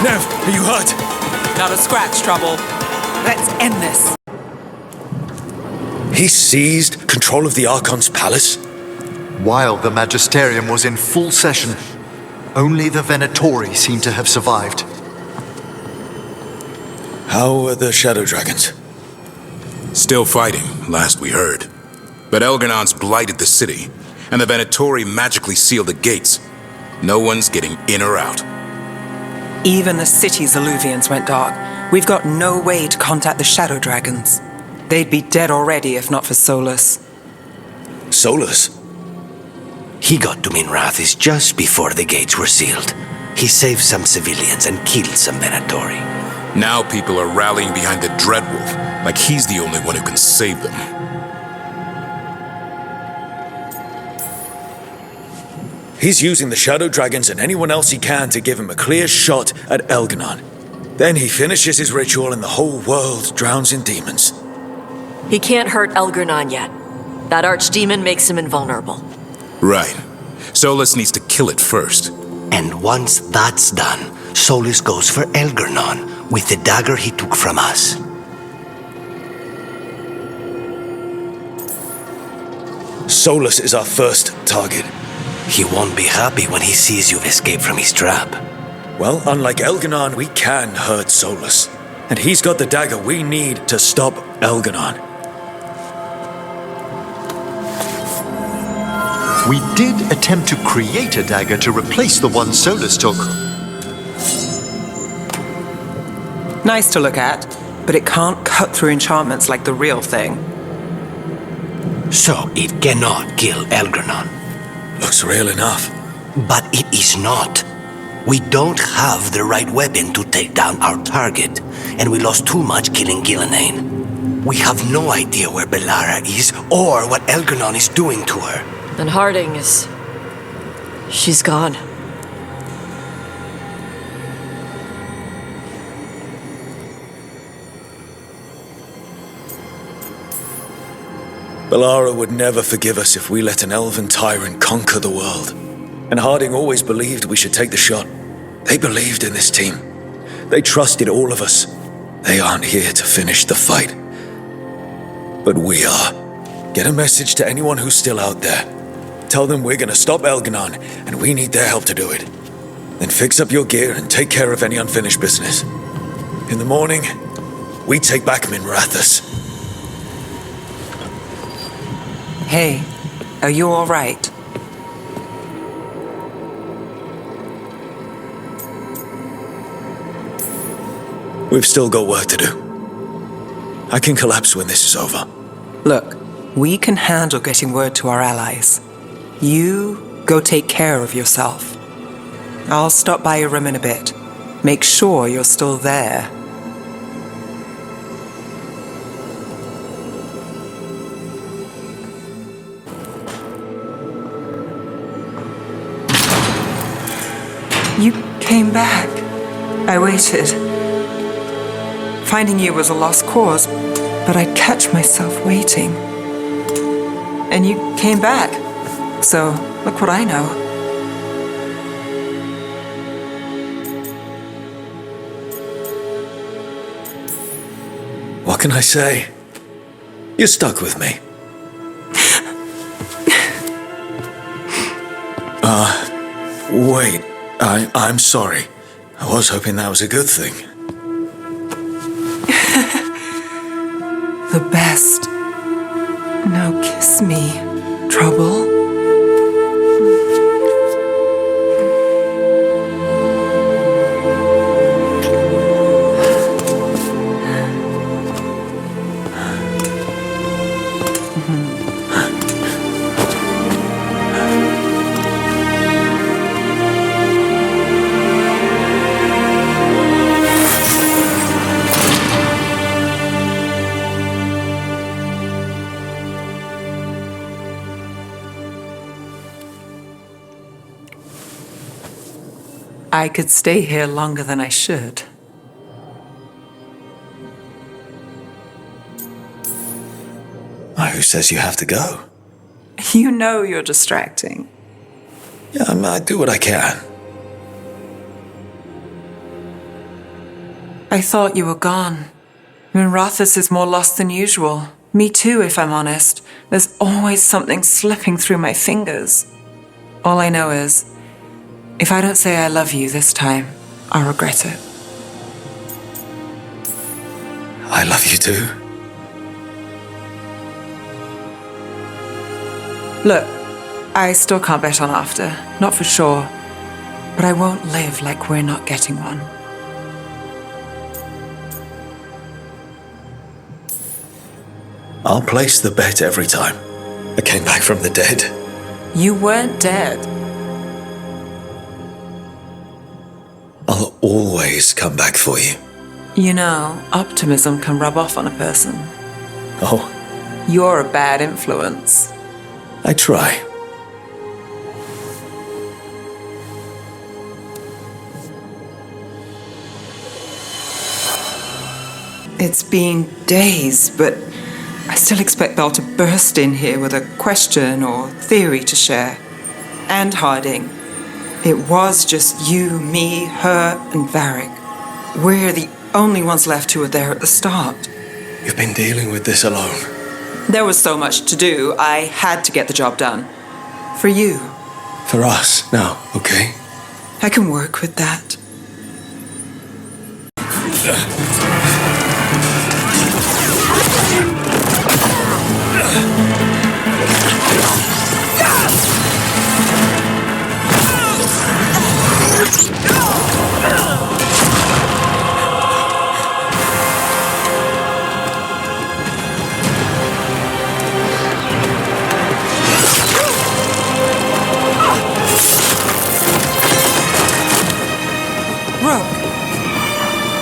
Neve, are you hurt? Not a scratch, trouble. Let's end this. He seized control of the Archon's palace? While the Magisterium was in full session, only the Venatori seemed to have survived. How are the Shadow Dragons? Still fighting, last we heard. But Elgar'nan's blighted the city, and the Venatori magically sealed the gates. No one's getting in or out. Even the city's alluvians went dark. We've got no way to contact the Shadow Dragons. They'd be dead already if not for Solus. Solus? He got to Minrathous just before the gates were sealed. He saved some civilians and killed some Venatori. Now people are rallying behind the Dreadwolf, like he's the only one who can save them. He's using the Shadow Dragons and anyone else he can to give him a clear shot at Elgar'nan. Then he finishes his ritual and the whole world drowns in demons. He can't hurt Elgar'nan yet. That archdemon makes him invulnerable. Right. Solus needs to kill it first. And once that's done, Solus goes for Elgar'nan with the dagger he took from us. Solus is our first target. He won't be happy when he sees you've escaped from his trap. Well, unlike Elgar'nan, we can hurt Solus. And he's got the dagger we need to stop Elgar'nan. We did attempt to create a dagger to replace the one Solus took. Nice to look at, but it can't cut through enchantments like the real thing. So it cannot kill Elgar'nan. Looks real enough. But it is not. We don't have the right weapon to take down our target, and we lost too much killing Ghilan'nain. We have no idea where Bellara is or what Elgar'nan is doing to her. And Harding is... she's gone. Bellara would never forgive us if we let an elven tyrant conquer the world. And Harding always believed we should take the shot. They believed in this team. They trusted all of us. They aren't here to finish the fight. But we are. Get a message to anyone who's still out there. Tell them we're gonna stop Elgar'nan, and we need their help to do it. Then fix up your gear and take care of any unfinished business. In the morning, we take back Minrathous. Hey, are you all right? We've still got work to do. I can collapse when this is over. Look, we can handle getting word to our allies. You go take care of yourself. I'll stop by your room in a bit. Make sure you're still there. You came back. I waited. Finding you was a lost cause, but I'd catch myself waiting. And you came back. So, look what I know. What can I say? You're stuck with me. Wait. I'm sorry. I was hoping that was a good thing. The best. Now kiss me, trouble. I could stay here longer than I should. Who says you have to go? You know you're distracting. Yeah, I do what I can. I thought you were gone. Minrathous is more lost than usual. Me too, if I'm honest. There's always something slipping through my fingers. All I know is, if I don't say I love you this time, I'll regret it. I love you too. Look, I still can't bet on after, not for sure. But I won't live like we're not getting one. I'll place the bet every time. I came back from the dead. You weren't dead. I'll always come back for you. You know, optimism can rub off on a person. Oh? You're a bad influence. I try. It's been days, but I still expect Belle to burst in here with a question or theory to share. And Harding. It was just you, me, her, and Varric. We're the only ones left who were there at the start. You've been dealing with this alone. There was so much to do, I had to get the job done. For you. For us, now, okay? I can work with that.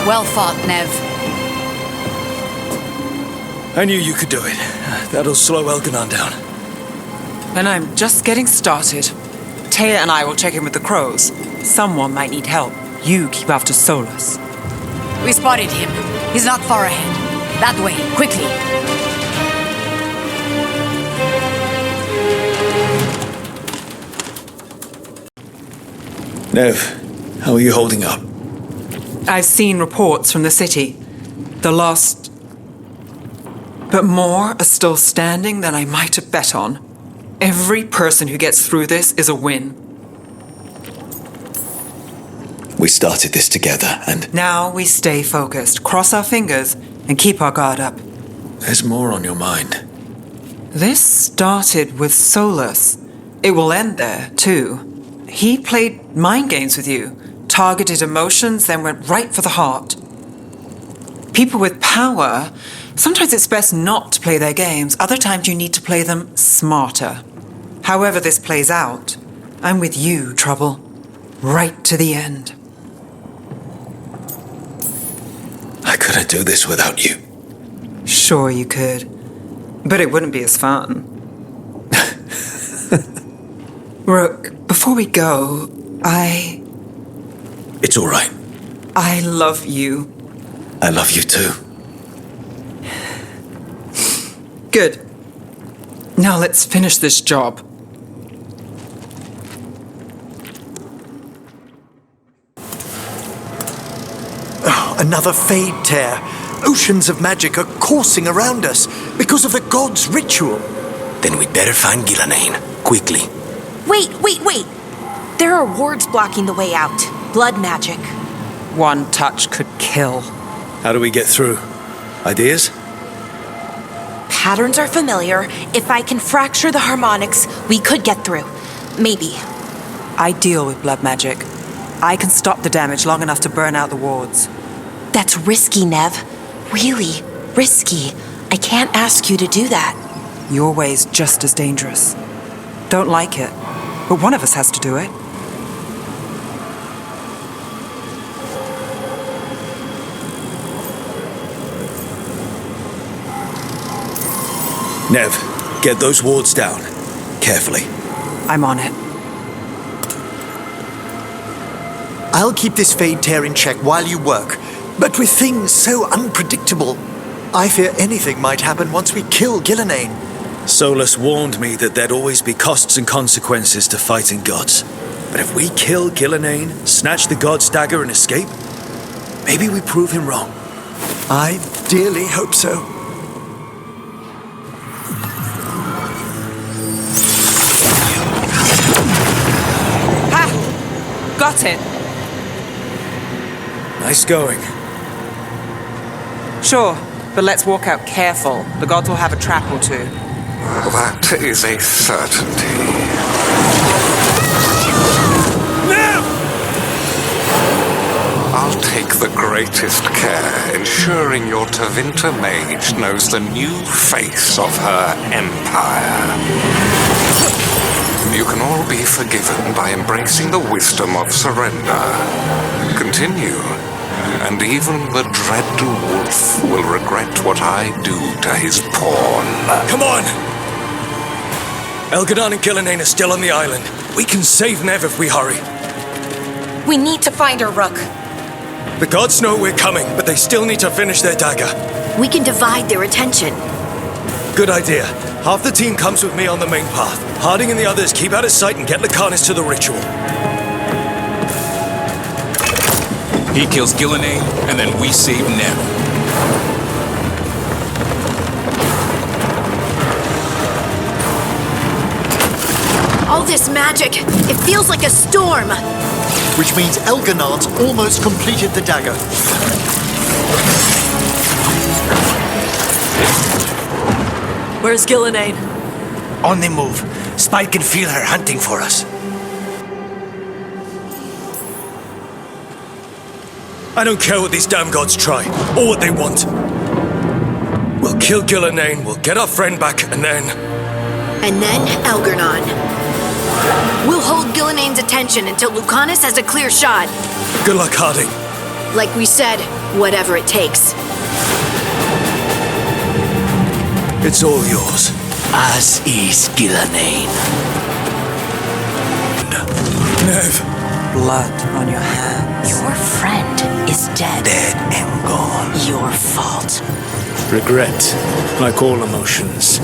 Well fought, Neve. I knew you could do it. That'll slow Elghilan'nain down. And I'm just getting started. Taya and I will check in with the crows. Someone might need help. You keep after Solus. We spotted him. He's not far ahead. That way, quickly. Neve, how are you holding up? I've seen reports from the city. The lost. But more are still standing than I might have bet on. Every person who gets through this is a win. We started this together, and now we stay focused, cross our fingers, and keep our guard up. There's more on your mind. This started with Solus. It will end there, too. He played mind games with you. Targeted emotions, then went right for the heart. People with power, sometimes it's best not to play their games. Other times you need to play them smarter. However this plays out, I'm with you, Trouble. Right to the end. I couldn't do this without you. Sure you could. But it wouldn't be as fun. Rook, before we go, It's all right. I love you. I love you too. Good. Now let's finish this job. Oh, another fade tear. Oceans of magic are coursing around us because of the god's ritual. Then we'd better find Ghilan'nain, quickly. Wait. There are wards blocking the way out. Blood magic. One touch could kill. How do we get through? Ideas? Patterns are familiar. If I can fracture the harmonics, we could get through. Maybe. I deal with blood magic. I can stop the damage long enough to burn out the wards. That's risky, Neve. Really risky. I can't ask you to do that. Your way's just as dangerous. Don't like it, but one of us has to do it. Neve, get those wards down. Carefully. I'm on it. I'll keep this fade tear in check while you work. But with things so unpredictable, I fear anything might happen once we kill Ghilan'nain. Solus warned me that there'd always be costs and consequences to fighting gods. But if we kill Ghilan'nain, snatch the god's dagger and escape, maybe we prove him wrong. I dearly hope so. Ha! Got it. Nice going. Sure, but let's walk out careful. The gods will have a trap or two. That is a certainty. Neve! I'll take the greatest care, ensuring your Tevinter mage knows the new face of her empire. You can all be forgiven by embracing the wisdom of surrender. Continue, and even the dread wolf will regret what I do to his pawn. Come on! Elgadon and Ghilan'nain are still on the island. We can save Neve if we hurry. We need to find her, Rook. The gods know we're coming, but they still need to finish their dagger. We can divide their attention. Good idea. Half the team comes with me on the main path. Harding and the others keep out of sight and get Lucanus to the ritual. He kills Ghilan'nain, and then we save Neve. All this magic, it feels like a storm. Which means Elganaut's almost completed the dagger. Where's Ghilan'nain? On the move. Spike can feel her hunting for us. I don't care what these damn gods try, or what they want. We'll kill Ghilan'nain, we'll get our friend back, and then... And then Elgernot. We'll hold Ghilan'nain's attention until Lucanus has a clear shot. Good luck, Harding. Like we said, whatever it takes. It's all yours. As is Ghilan'nain. Neve. Blood on your hands. Your friend is dead. Dead and gone. Your fault. Regret, like all emotions,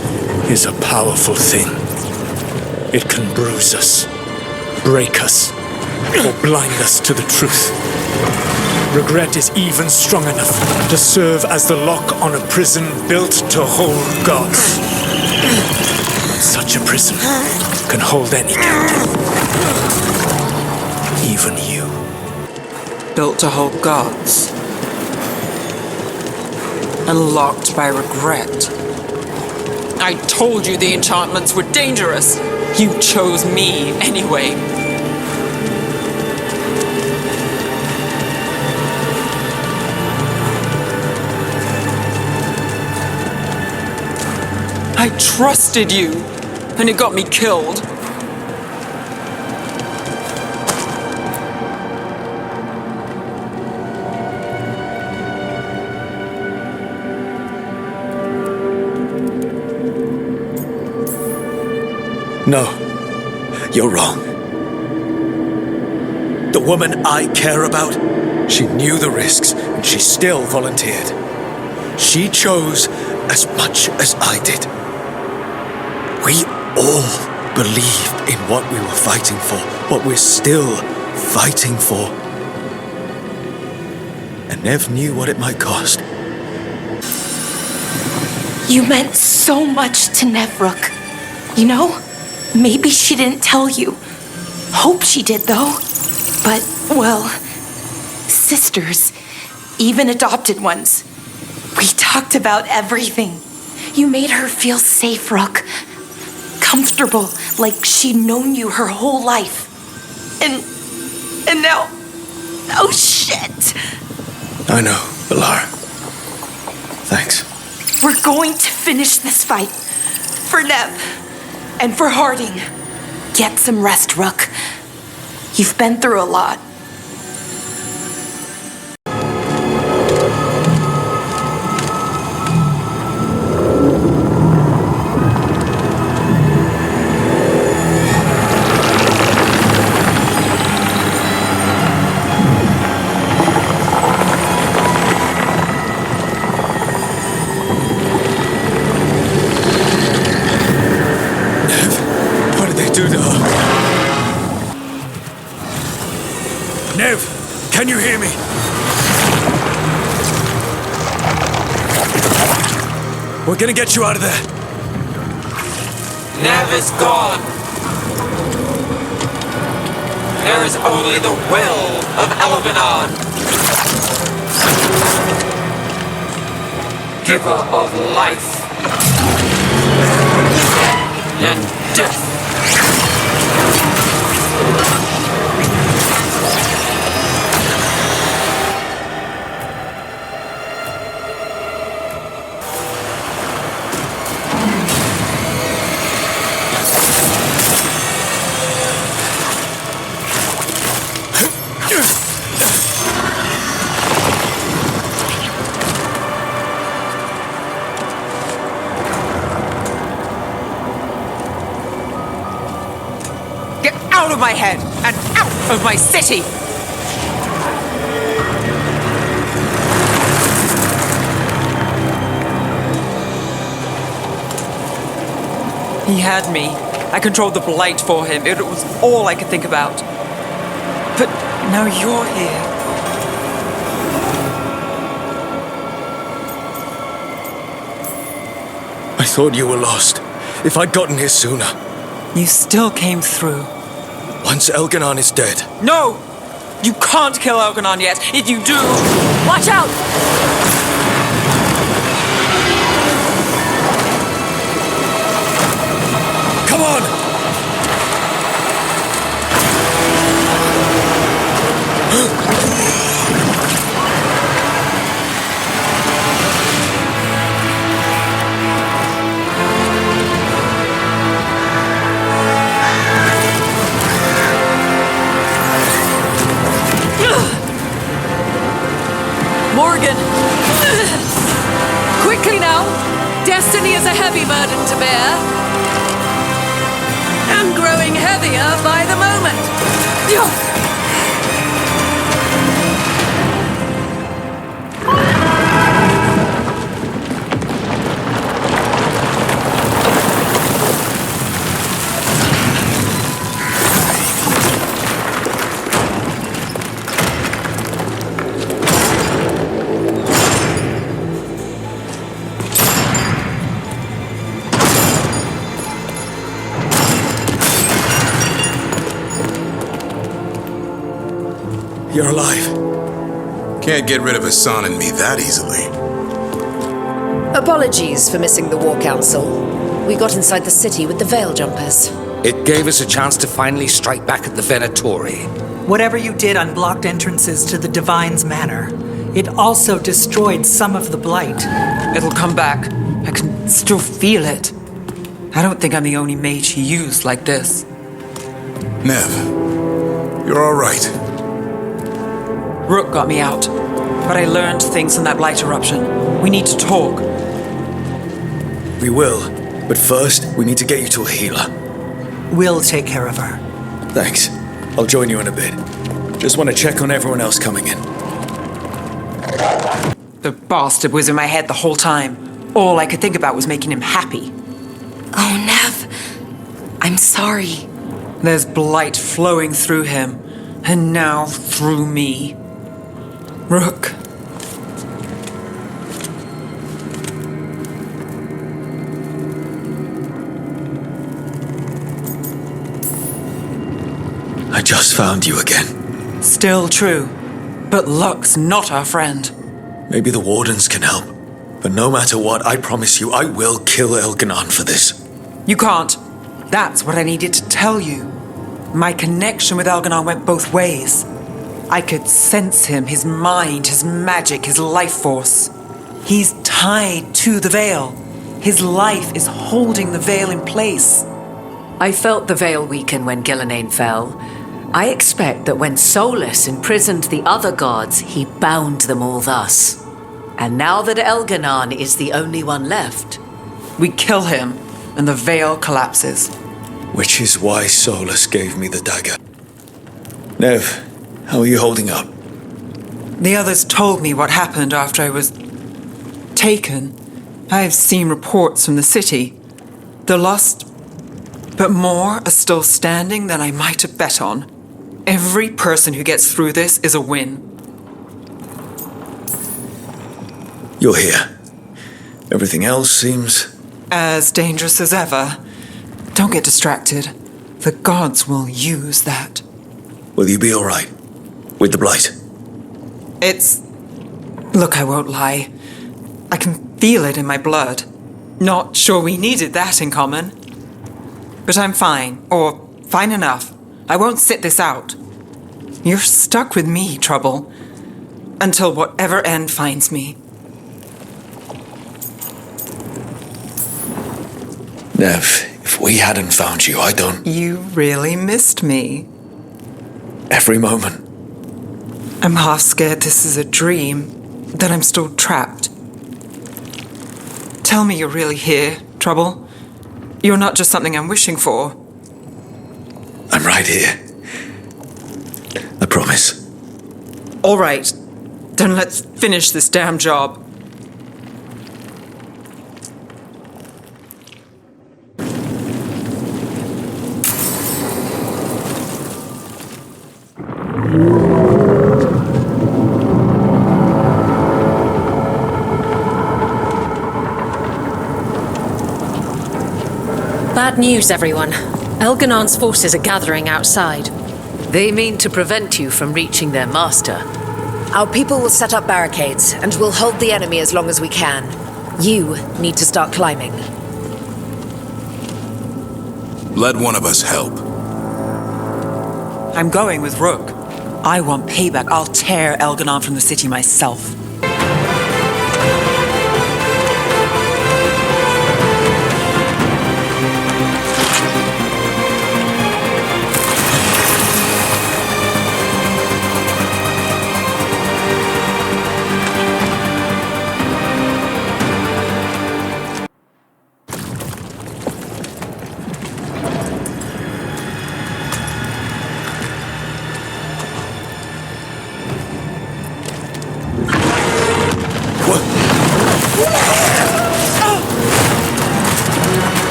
is a powerful thing. It can bruise us, break us, or blind us to the truth. Regret is even strong enough to serve as the lock on a prison built to hold gods. But such a prison can hold any captive. Even you. Built to hold gods. And locked by regret. I told you the enchantments were dangerous. You chose me anyway. I trusted you, and it got me killed. No, you're wrong. The woman I care about, she knew the risks, and she still volunteered. She chose as much as I did. We all believed in what we were fighting for, what we're still fighting for. And Neve knew what it might cost. You meant so much to Neve, Rook. You know? Maybe she didn't tell you. Hope she did, though. But, well, sisters, even adopted ones. We talked about everything. You made her feel safe, Rook. Comfortable, like she'd known you her whole life. And now... Oh, shit! I know, Balara. Thanks. We're going to finish this fight. For Neve. And for Harding. Get some rest, Rook. You've been through a lot. Neve, can you hear me? We're gonna get you out of there. Neve is gone. There is only the will of Elganon, giver of life and death. Out of my head and out of my city! He had me. I controlled the blight for him. It was all I could think about. But now you're here. I thought you were lost. If I'd gotten here sooner. You still came through. Once Elganon is dead. No! You can't kill Elganon yet. If you do... Watch out! Come on! Morgan! Quickly now! Destiny is a heavy burden to bear. And growing heavier by the moment. You're alive. Can't get rid of Hassan and me that easily. Apologies for missing the War Council. We got inside the city with the Veil Jumpers. It gave us a chance to finally strike back at the Venatori. Whatever you did unblocked entrances to the Divine's Manor. It also destroyed some of the Blight. It'll come back. I can still feel it. I don't think I'm the only mage he used like this. Neve, you're all right. Rook got me out, but I learned things from that blight eruption. We need to talk. We will, but first, we need to get you to a healer. We'll take care of her. Thanks. I'll join you in a bit. Just want to check on everyone else coming in. The bastard was in my head the whole time. All I could think about was making him happy. Oh, Neve. I'm sorry. There's blight flowing through him, and now through me. Rook. I just found you again. Still true, but luck's not our friend. Maybe the Wardens can help, but no matter what, I promise you I will kill Elganon for this. You can't. That's what I needed to tell you. My connection with Elganon went both ways. I could sense him, his mind, his magic, his life force. He's tied to the Veil. His life is holding the Veil in place. I felt the Veil weaken when Ghilan'nain fell. I expect that when Solus imprisoned the other gods, he bound them all thus. And now that Elganon is the only one left, we kill him, and the Veil collapses. Which is why Solus gave me the dagger. Neve, how are you holding up? The others told me what happened after I was taken. I've seen reports from the city. They're lost, but more are still standing than I might have bet on. Every person who gets through this is a win. You're here. Everything else seems... as dangerous as ever. Don't get distracted. The gods will use that. Will you be all right? With the blight? It's... Look, I won't lie. I can feel it in my blood. Not sure we needed that in common. But I'm fine, or fine enough. I won't sit this out. You're stuck with me, Trouble. Until whatever end finds me. Neve, if we hadn't found you, I don't... You really missed me. Every moment. I'm half scared this is a dream, that I'm still trapped. Tell me you're really here, Trouble. You're not just something I'm wishing for. I'm right here. I promise. All right. Then let's finish this damn job. Bad news, everyone. Elghanaan's forces are gathering outside. They mean to prevent you from reaching their master. Our people will set up barricades, and we'll hold the enemy as long as we can. You need to start climbing. Let one of us help. I'm going with Rook. I want payback. I'll tear Elghanain from the city myself.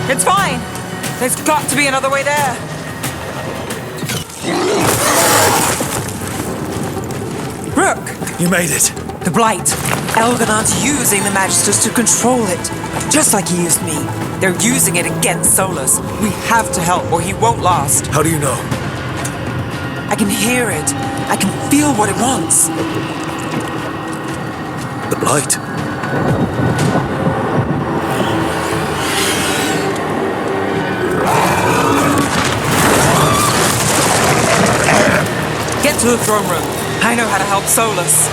It's fine. There's got to be another way there. Rook! You made it. The Blight. Elghanaan's using the Magisters to control it. Just like he used me. They're using it against Solus. We have to help or he won't last. How do you know? I can hear it. I can feel what it wants. The Blight? Get to the throne room. I know how to help Solus.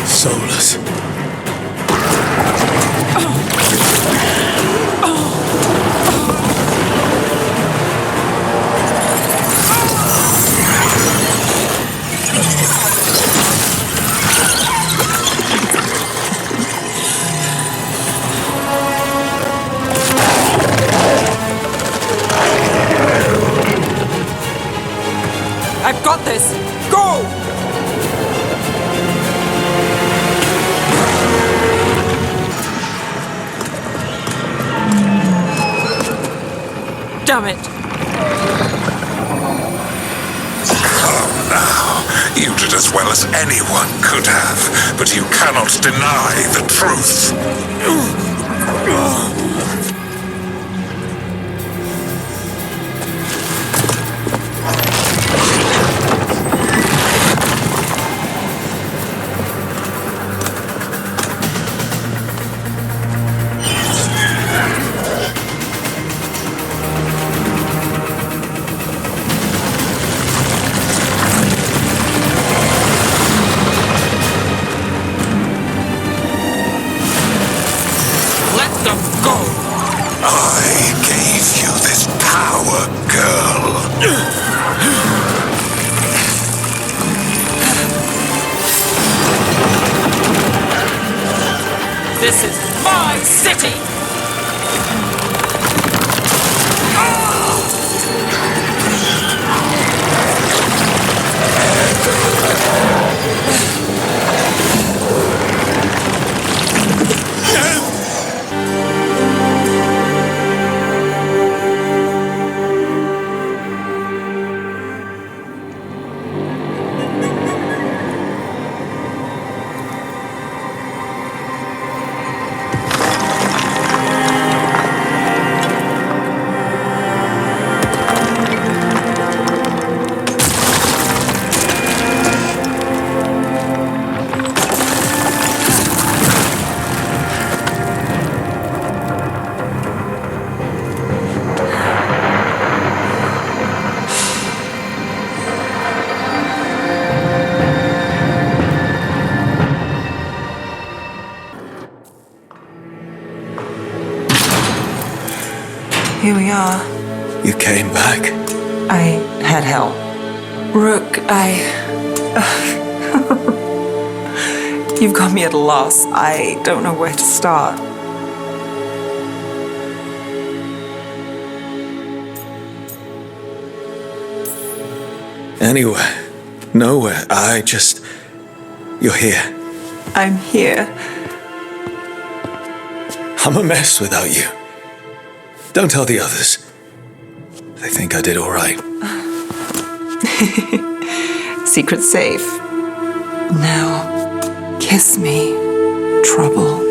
Solus. I've got this! Go! Damn it! Come now. You did as well as as anyone could have, but you cannot deny the truth. This is my city! Here we are. You came back. I had help. Rook, You've got me at a loss. I don't know where to start. Anywhere. Nowhere. You're here. I'm here. I'm a mess without you. Don't tell the others. They think I did all right. Secret safe. Now, kiss me, trouble.